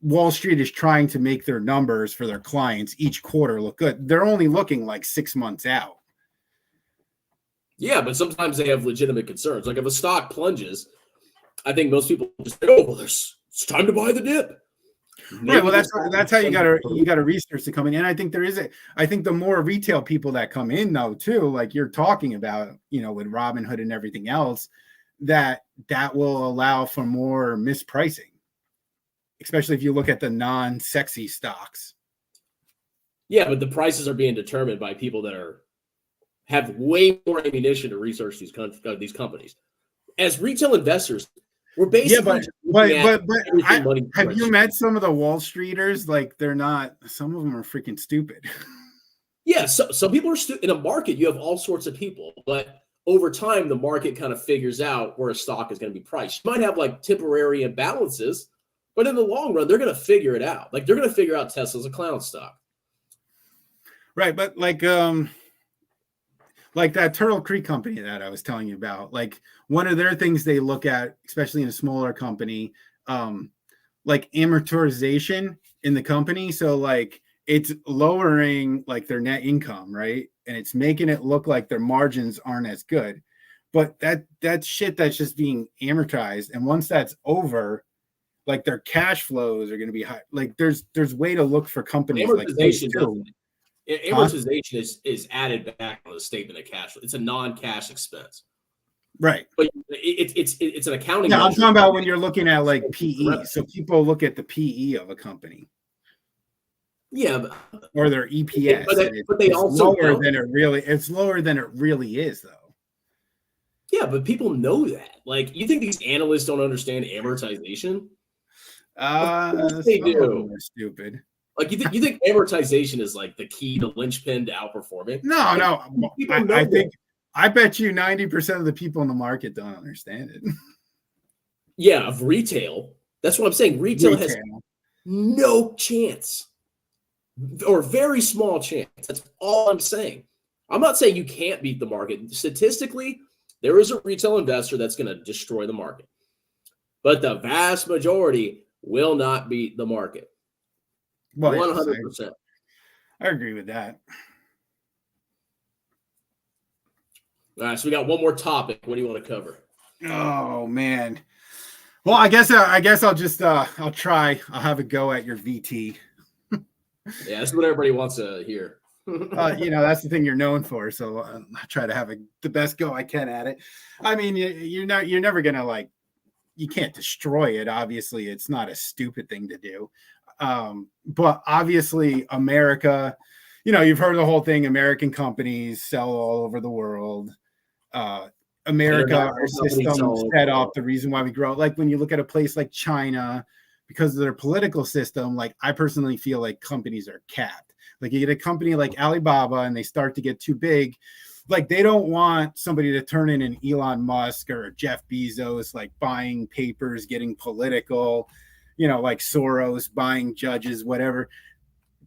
Wall Street is trying to make their numbers for their clients each quarter look good. They're only looking like 6 months out. Yeah, but sometimes they have legitimate concerns. Like if a stock plunges, I think most people just say, "Oh, well, it's time to buy the dip." Right. Well, that's how you gotta research to come in. And I think I think the more retail people that come in though too, like you're talking about, with Robinhood and everything else, that will allow for more mispricing, especially if you look at the non-sexy stocks. Yeah, but the prices are being determined by people that have way more ammunition to research these companies. As retail investors, we're basically have you met some of the Wall Streeters? Like some of them are freaking stupid. Yeah, so some people are in a market. You have all sorts of people, but over time, the market kind of figures out where a stock is going to be priced. You might have like temporary imbalances, but in the long run, they're going to figure it out. Like they're going to figure out Tesla's a clown stock. Right, but like that Turtle Creek company that I was telling you about, like one of their things they look at, especially in a smaller company, like amortization in the company. So like it's lowering like their net income, right? And it's making it look like their margins aren't as good. But that's shit that's just being amortized. And once that's over, like their cash flows are going to be high. Like there's way to look for companies like those too. Amortization is added back on the statement of cash flow. It's a non-cash expense. Right. But it's an accounting. Yeah, I'm talking about when you're looking at like PE. So people look at the PE of a company. Yeah, or their EPS. But they also lower than it really. It's lower than it really is, though. Yeah, but people know that. Like, you think these analysts don't understand amortization? They do. They're stupid. Like you think amortization is like the key to linchpin to outperforming? No. I bet you 90% of the people in the market don't understand it. Yeah, of retail. That's what I'm saying. Retail has no chance, or very small chance. That's all I'm saying. I'm not saying you can't beat the market. Statistically, there is a retail investor that's going to destroy the market, but the vast majority will not beat the market. 100%. I agree with that. All right, so we got one more topic. What do you want to cover? Oh man. Well, I guess I'll just I'll try. I'll have a go at your VT. Yeah, that's what everybody wants to hear. That's the thing you're known for. So I try to have the best go I can at it. I mean, you're never gonna you can't destroy it. Obviously, it's not a stupid thing to do. But obviously, America, you've heard the whole thing. American companies sell all over the world. America, our system set up the reason why we grow. Like when you look at a place like China, because of their political system, like I personally feel like companies are capped. Like you get a company like Alibaba and they start to get too big. Like they don't want somebody to turn in an Elon Musk or a Jeff Bezos, like buying papers, getting political, like Soros buying judges, whatever.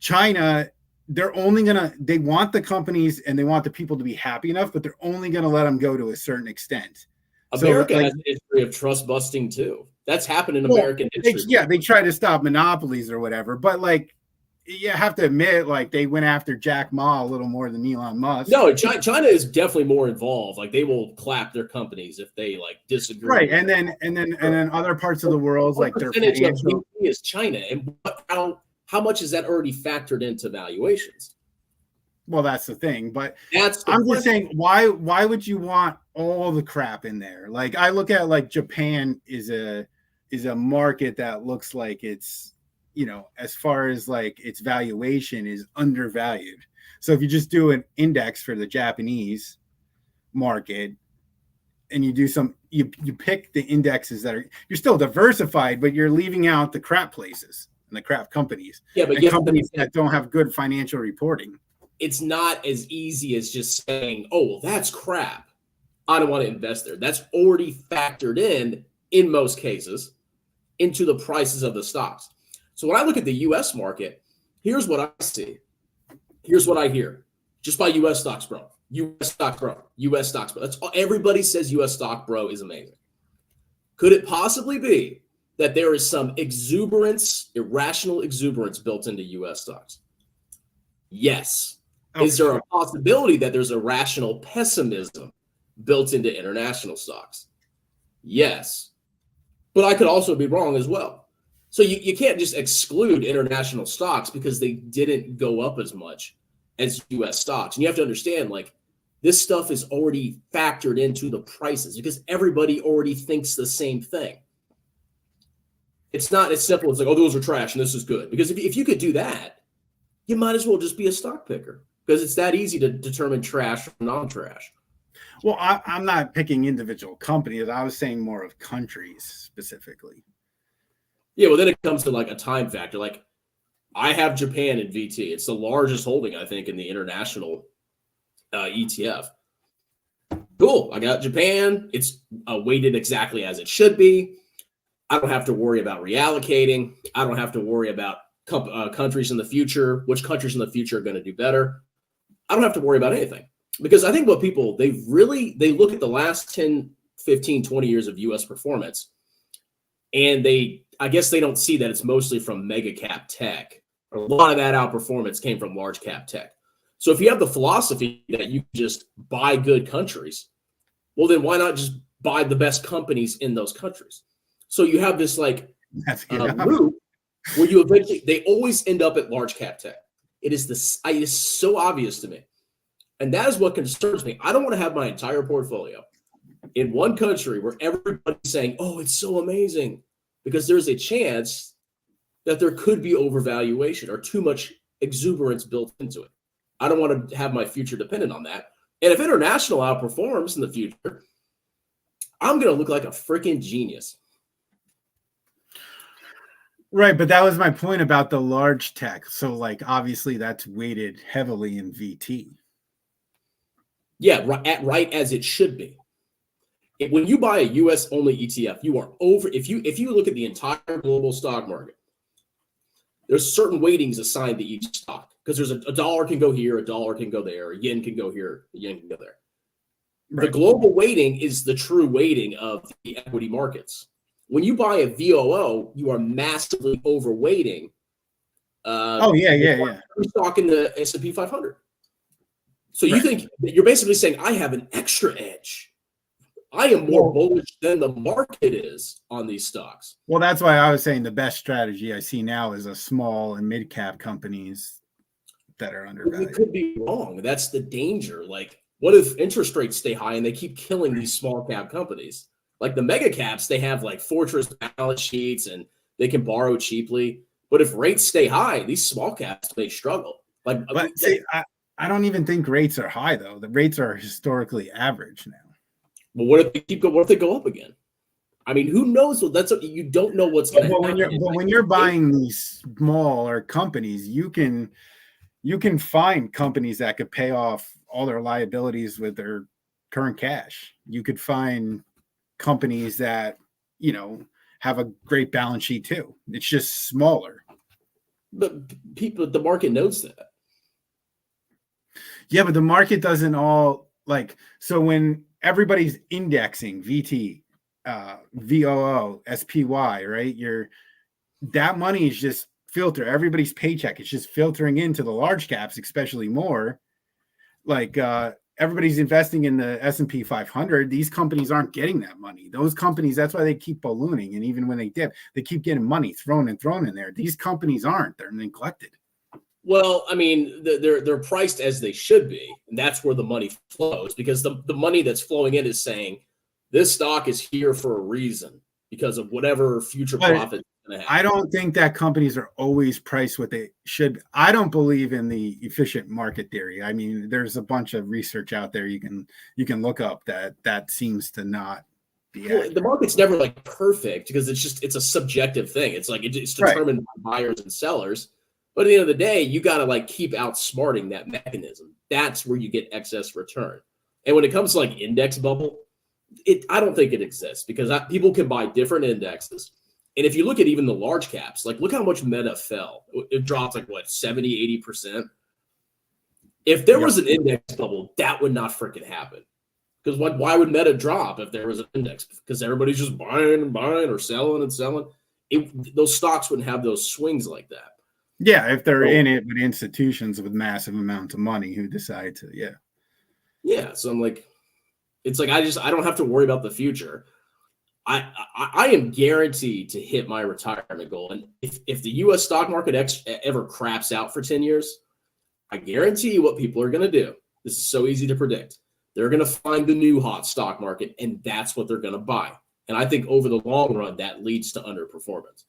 China, they want the companies and they want the people to be happy enough, but they're only going to let them go to a certain extent. America has a history of trust busting too. That's happened in American history. They try to stop monopolies or whatever, but you have to admit, they went after Jack Ma a little more than Elon Musk. No, China is definitely more involved. Like they will clap their companies if they disagree. Right, and then other parts of the world, like their financial is China, and how much is that already factored into valuations? Well, that's the thing, but I'm just saying, why would you want all the crap in there. Like I look at like Japan is a market that looks like it's, you know, as far as like its valuation is undervalued. So if you just do an index for the Japanese market and you do you pick the indexes that are, you're still diversified, but you're leaving out the crap places and the crap companies. Yeah, but companies that don't have good financial reporting. It's not as easy as just saying, oh, well, that's crap, I don't want to invest there. That's already factored in most cases, into the prices of the stocks. So when I look at the U.S. market, here's what I see. Here's what I hear. Just buy U.S. stocks, bro. U.S. stocks, bro. U.S. stocks, bro. That's all. Everybody says U.S. stock, bro, is amazing. Could it possibly be that there is some exuberance, irrational exuberance built into U.S. stocks? Yes. Oh, is there a possibility that there's irrational pessimism built into international stocks? Yes. But I could also be wrong as well. So you can't just exclude international stocks because they didn't go up as much as U.S. stocks. And you have to understand, like, this stuff is already factored into the prices because everybody already thinks the same thing. It's not as simple as like, oh, those are trash and this is good. Because if you could do that, you might as well just be a stock picker because it's that easy to determine trash from non-trash. Well, I'm not picking individual companies. I was saying more of countries specifically. Yeah, well, then it comes to like a time factor. Like I have Japan in VT. It's the largest holding, I think, in the international ETF. Cool. I got Japan. It's weighted exactly as it should be. I don't have to worry about reallocating. I don't have to worry about countries in the future, which countries in the future are going to do better. I don't have to worry about anything. Because I think what people, they look at the last 10, 15, 20 years of U.S. performance, and I guess they don't see that it's mostly from mega cap tech. A lot of that outperformance came from large cap tech. So if you have the philosophy that you just buy good countries, well, then why not just buy the best companies in those countries? So you have this like loop where you eventually, they always end up at large cap tech. It is so obvious to me. And that is what concerns me. I don't want to have my entire portfolio in one country where everybody's saying, oh, it's so amazing, because there's a chance that there could be overvaluation or too much exuberance built into it. I don't want to have my future dependent on that. And if international outperforms in the future, I'm going to look like a freaking genius. Right, but that was my point about the large tech. So, like, obviously that's weighted heavily in VT. Yeah, right as it should be. When you buy a U.S. only ETF, you are over. If you look at the entire global stock market, there's certain weightings assigned to each stock because there's a dollar can go here, a dollar can go there, a yen can go here, a yen can go there. Right. The global weighting is the true weighting of the equity markets. When you buy a VOO, you are massively overweighting. Stock in the S&P 500. So you think that you're basically saying I have an extra edge. I am more bullish than the market is on these stocks. Well, that's why I was saying the best strategy I see now is a small and mid cap companies that are undervalued. You could be wrong. That's the danger. Like, what if interest rates stay high and they keep killing these small cap companies? Like the mega caps, they have like fortress balance sheets and they can borrow cheaply. But if rates stay high, these small caps may struggle. I don't even think rates are high though. The rates are historically average now. Well, what if they go up again? I mean, who knows? You don't know what's going to happen. But when you're buying these smaller companies, you can find companies that could pay off all their liabilities with their current cash. You could find companies that, you know, have a great balance sheet too. It's just smaller. But the market knows that. Yeah, but the market doesn't all like, so when everybody's indexing VT, VOO, SPY, right? That money is just filter. Everybody's paycheck is just filtering into the large caps, especially more. Like everybody's investing in the S&P 500. These companies aren't getting that money. Those companies, that's why they keep ballooning. And even when they dip, they keep getting money thrown in there. These companies aren't. They're neglected. Well, I mean, they're priced as they should be, and that's where the money flows, because the money that's flowing in is saying this stock is here for a reason because of whatever future profit it's going to have. I don't think that companies are always priced what they should. I don't believe in the efficient market theory. I mean, there's a bunch of research out there you can look up that seems to not be accurate. The market's never like perfect because it's a subjective thing. It's like it's determined by buyers and sellers. But at the end of the day, you got to like keep outsmarting that mechanism. That's where you get excess return. And when it comes to like index bubble, I don't think it exists because people can buy different indexes. And if you look at even the large caps, like look how much Meta fell. It dropped like what, 70, 80%. If there was an index bubble, that would not freaking happen. Because why would Meta drop if there was an index? Because everybody's just buying and buying or selling and selling. Those stocks wouldn't have those swings like that. Yeah, if they're in it with institutions with massive amounts of money who decide to, Yeah, so I'm like, it's like I don't have to worry about the future. I am guaranteed to hit my retirement goal. And if the U.S. stock market ever craps out for 10 years, I guarantee you what people are going to do. This is so easy to predict. They're going to find the new hot stock market, and that's what they're going to buy. And I think over the long run, that leads to underperformance.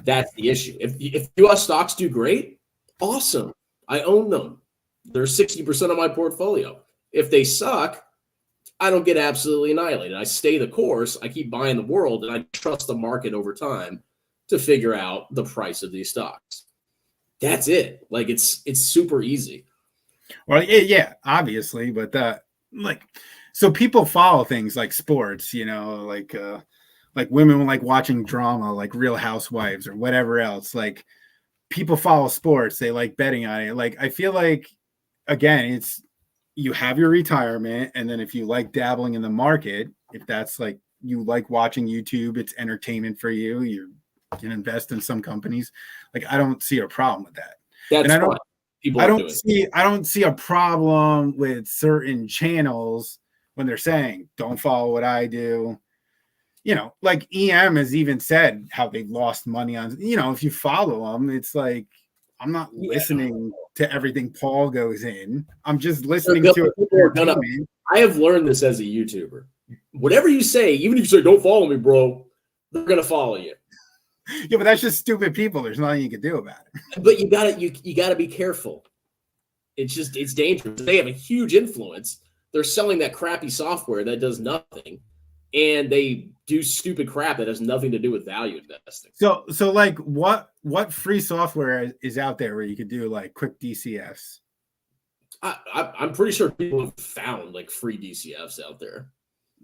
That's the issue. If U.S. stocks do great, awesome. I own them. They're 60% of my portfolio. If they suck, I don't get absolutely annihilated. I stay the course. I keep buying the world, and I trust the market over time to figure out the price of these stocks. That's it. Like it's super easy. Well, yeah, obviously, but so people follow things like sports, like women like watching drama, like Real Housewives or whatever else. Like people follow sports, they like betting on it. Like I feel like, again, it's you have your retirement, and then if you like dabbling in the market, if that's like you like watching YouTube, it's entertainment for you. You can invest in some companies. Like I don't see a problem with that. That's and I don't see a problem with certain channels when they're saying don't follow what I do. Like EM has even said how they lost money on, if you follow them, it's like, I'm not listening to everything Paul goes in. I'm just listening to it. I have learned this as a YouTuber. Whatever you say, even if you say, don't follow me, bro, they're going to follow you. Yeah, but that's just stupid people. There's nothing you can do about it. But you gotta be careful. It's dangerous. They have a huge influence. They're selling that crappy software that does nothing. And they do stupid crap that has nothing to do with value investing. So like what free software is out there where you could do like quick DCFs? I'm pretty sure people have found like free DCFs out there.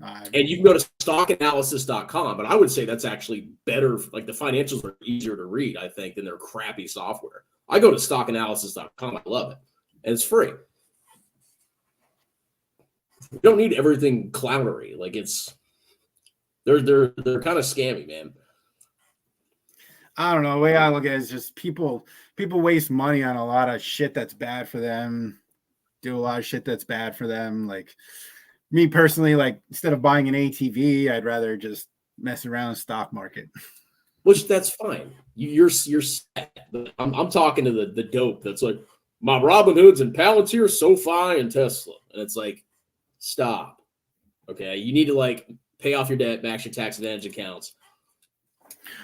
And you can go to stockanalysis.com, but I would say that's actually better. Like the financials are easier to read, I think, than their crappy software. I go to stockanalysis.com. I love it. And it's free. You don't need everything clownery. Like they're kind of scammy, man. I don't know. The way I look at it is just people waste money on a lot of shit that's bad for them, do a lot of shit that's bad for them. Like me personally, like instead of buying an ATV, I'd rather just mess around in the stock market. Which that's fine. You're set. I'm talking to the dope that's like my Robinhoods and Palantir, SoFi, and Tesla. And it's like, stop. Okay. You need to like pay off your debt, max your tax advantage accounts.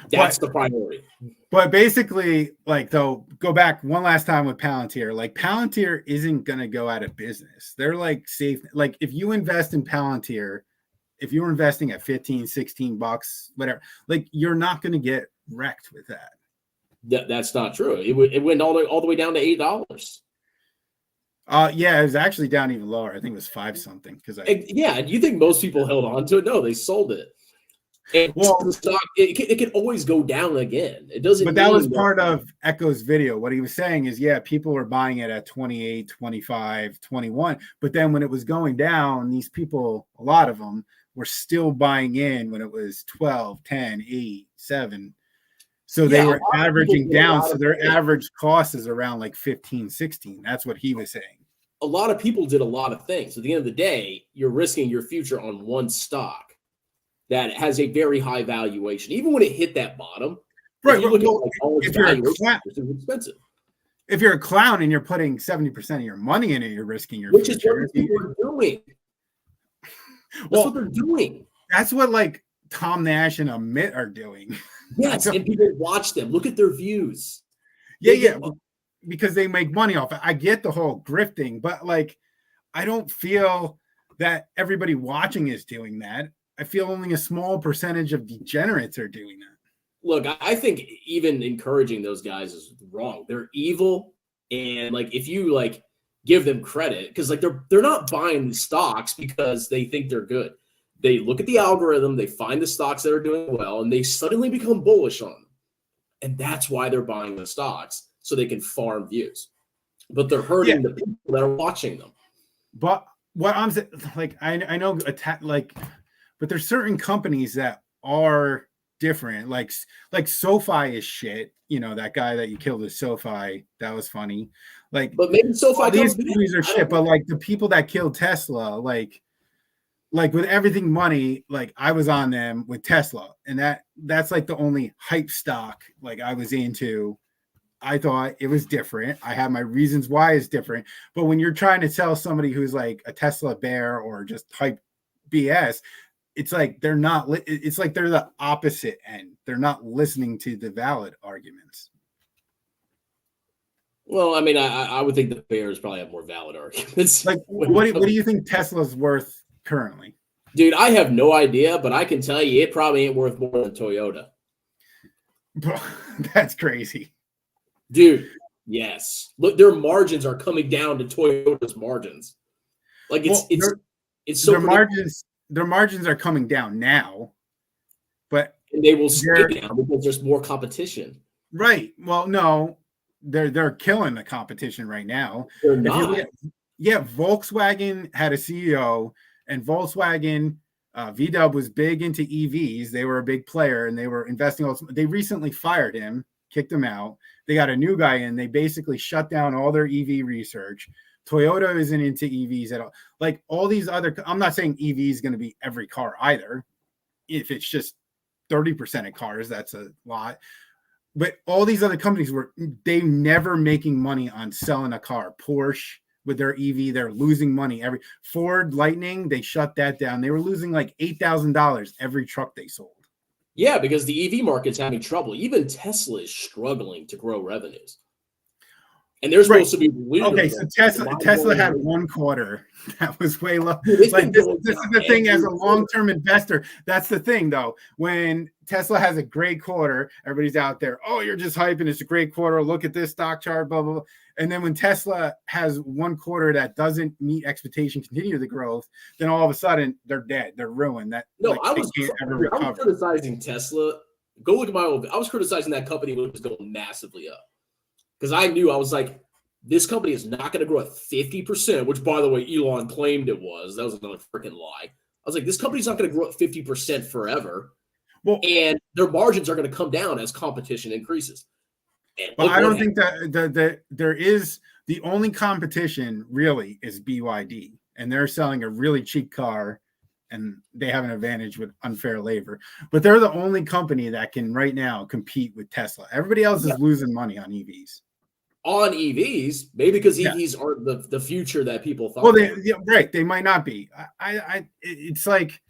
That's the priority. But basically, like, though, go back one last time with Palantir. Like, Palantir isn't going to go out of business. They're like safe. Like, if you invest in Palantir, if you're investing at 15, 16 bucks, whatever, like, you're not going to get wrecked with that. That's not true. It went all the way down to $8. Yeah, it was actually down even lower. I think it was 5 something. Yeah, you think most people held on to it? No, they sold it. And well, the stock, it can always go down again. It doesn't. But that was part of Echo's video. What he was saying is, yeah, people were buying it at 28, 25, 21. But then when it was going down, these people, a lot of them, were still buying in when it was 12, 10, 8, 7. So they were averaging down. So their average cost is around like 15, 16. That's what he was saying. A lot of people did a lot of things. At the end of the day, you're risking your future on one stock that has a very high valuation. Even when it hit that bottom, right? if you look at like all its valuation, it's expensive. if you're a clown and you're putting 70% of your money in it, you're risking your Which future. is what people are doing. That's Well, what they're doing. That's what like Tom Nash and Amit are doing. Yes, and people watch them. Look at their views. Yeah, because they make money off it. I get the whole grifting, but like, I don't feel that everybody watching is doing that. I feel only a small percentage of degenerates are doing that. Look, I think even encouraging those guys is wrong. They're evil, and like if you like give them credit, because like they're not buying the stocks because they think they're good. They look at the algorithm, they find the stocks that are doing well, and they suddenly become bullish on them. And that's why they're buying the stocks, so they can farm views. But they're hurting the people that are watching them. But what I'm saying, like, I know but there's certain companies that are different. Like SoFi is shit. You know, that guy that you killed with SoFi, that was funny. Like, but maybe SoFi these companies are shit. But like the people that killed Tesla, like with everything money, like I was on them with Tesla, and that's like the only hype stock like I was into. I thought it was different. I have my reasons why it's different. But when you're trying to tell somebody who's like a Tesla bear or just hype BS, it's like they're not. It's like they're the opposite end. They're not listening to the valid arguments. Well, I mean, I would think the bears probably have more valid arguments. Like, what do you think Tesla's worth currently? Dude, I have no idea, but I can tell you it probably ain't worth more than Toyota. That's crazy. Dude, yes. Look, their margins are coming down to Toyota's margins. Like it's so their margins are coming down now, but and they will stay down because there's more competition. Right. Well, no, they're killing the competition right now. They're not. Volkswagen had a CEO, and Volkswagen VW was big into EVs. They were a big player, and they were investing. They recently fired him, kicked him out. They got a new guy in. They basically shut down all their EV research. Toyota isn't into EVs at all. Like all these other, I'm not saying EV is going to be every car either. If it's just 30% of cars, that's a lot. But all these other companies they never making money on selling a car. Porsche with their EV, they're losing money. Ford Lightning, they shut that down. They were losing like $8,000 every truck they sold. Yeah, because the EV market's having trouble. Even Tesla is struggling to grow revenues. And they're supposed to be okay. So Tesla had one quarter that was way low. Like this is the thing as a long-term investor. That's the thing, though. When Tesla has a great quarter, everybody's out there. Oh, you're just hyping. It's a great quarter. Look at this stock chart. Blah blah blah. And then when Tesla has one quarter that doesn't meet expectation, continue the growth, then all of a sudden they're dead. They're ruined. I was criticizing Tesla. Go look at my old. I was criticizing that company when it was going massively up. Because I knew, I was like, this company is not going to grow at 50%, which, by the way, Elon claimed it was. That was another freaking lie. I was like, this company's not going to grow at 50% forever. Well, and their margins are going to come down as competition increases. But I don't think that there is the only competition really is BYD. And they're selling a really cheap car, and they have an advantage with unfair labor. But they're the only company that can right now compete with Tesla. Everybody else is losing money on EVs. On EVs, maybe because EVs aren't the future that people thought. Well, right. They might not be. It's like,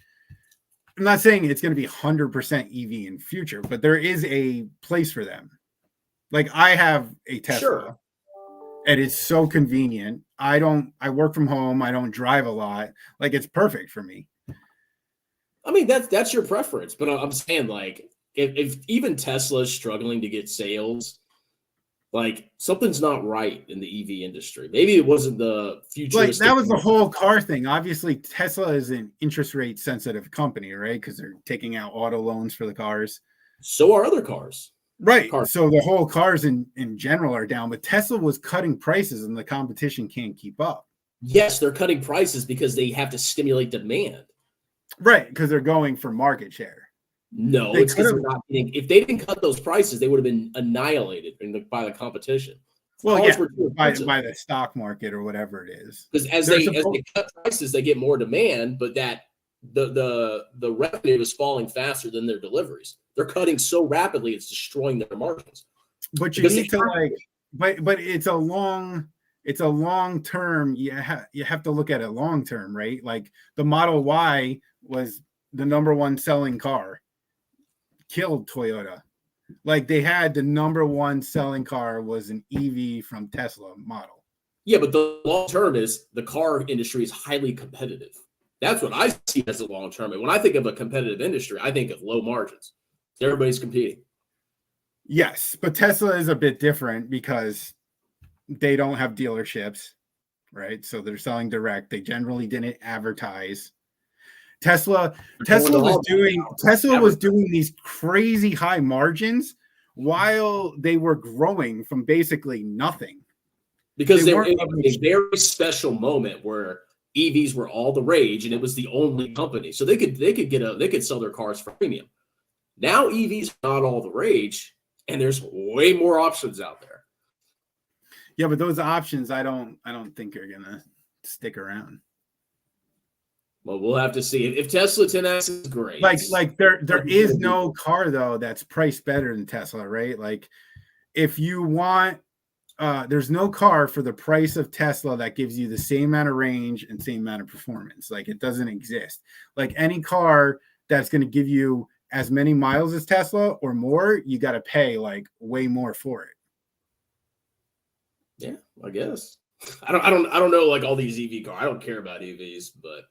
I'm not saying it's going to be 100% EV in future, but there is a place for them. Like I have a Tesla, and it's so convenient. I work from home. I don't drive a lot. Like it's perfect for me. I mean, that's your preference, but I'm saying like if even Tesla is struggling to get sales, like something's not right in the EV industry. Maybe it wasn't the future. Like that was the whole car thing. Obviously, Tesla is an interest rate sensitive company, right? Because they're taking out auto loans for the cars. So are other cars. Right. So the whole cars in general are down, but Tesla was cutting prices and the competition can't keep up. Yes, they're cutting prices because they have to stimulate demand. Right, because they're going for market share. No, it's because they're not getting. If they didn't cut those prices, they would have been annihilated by the competition. Well, by the stock market or whatever it is. Because as they cut prices, they get more demand, but that the revenue is falling faster than their deliveries. They're cutting so rapidly, it's destroying their margins. But you need to but it's a long term. You have to look at it long term, right? Like the Model Y was the number one selling car, killed Toyota. Like they had the number one selling car was an EV from Tesla model. Yeah, but the long term is the car industry is highly competitive. That's what I see as the long term. And when I think of a competitive industry, I think of low margins. Everybody's competing. Yes, but Tesla is a bit different because they don't have dealerships, right? So they're selling direct. They generally didn't advertise. Tesla was doing these crazy high margins while they were growing from basically nothing. Because they were in a very special moment where EVs were all the rage and it was the only company. So they could sell their cars for premium. Now EVs are not all the rage, and there's way more options out there. Yeah, but those options I don't think are gonna stick around. Well, we'll have to see. If Tesla 10X is great. Like there is no car though that's priced better than Tesla, right? Like if you want there's no car for the price of Tesla that gives you the same amount of range and same amount of performance. Like it doesn't exist. Like any car that's going to give you as many miles as Tesla or more, you got to pay like way more for it. Yeah, I guess. I don't know like all these EV cars. I don't care about EVs, but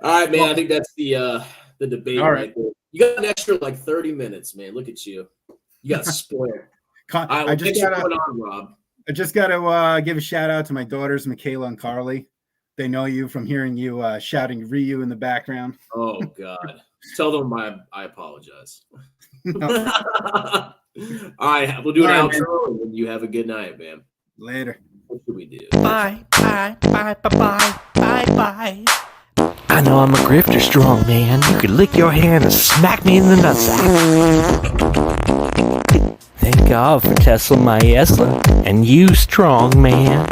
all right, man. I think that's the debate. All right. There. You got an extra like 30 minutes, man. Look at you. You got spoiled. I just got to give a shout out to my daughters, Michaela and Carly. They know you from hearing you shouting Ryu in the background. Oh, God. Tell them I apologize. No. All right. We'll do an outro, and you have a good night, man. Later. What should we do? Bye. I know I'm a grifter strong man. You could lick your hand and smack me in the nutsack. Thank God for Tesla, my Esla, and you strong man.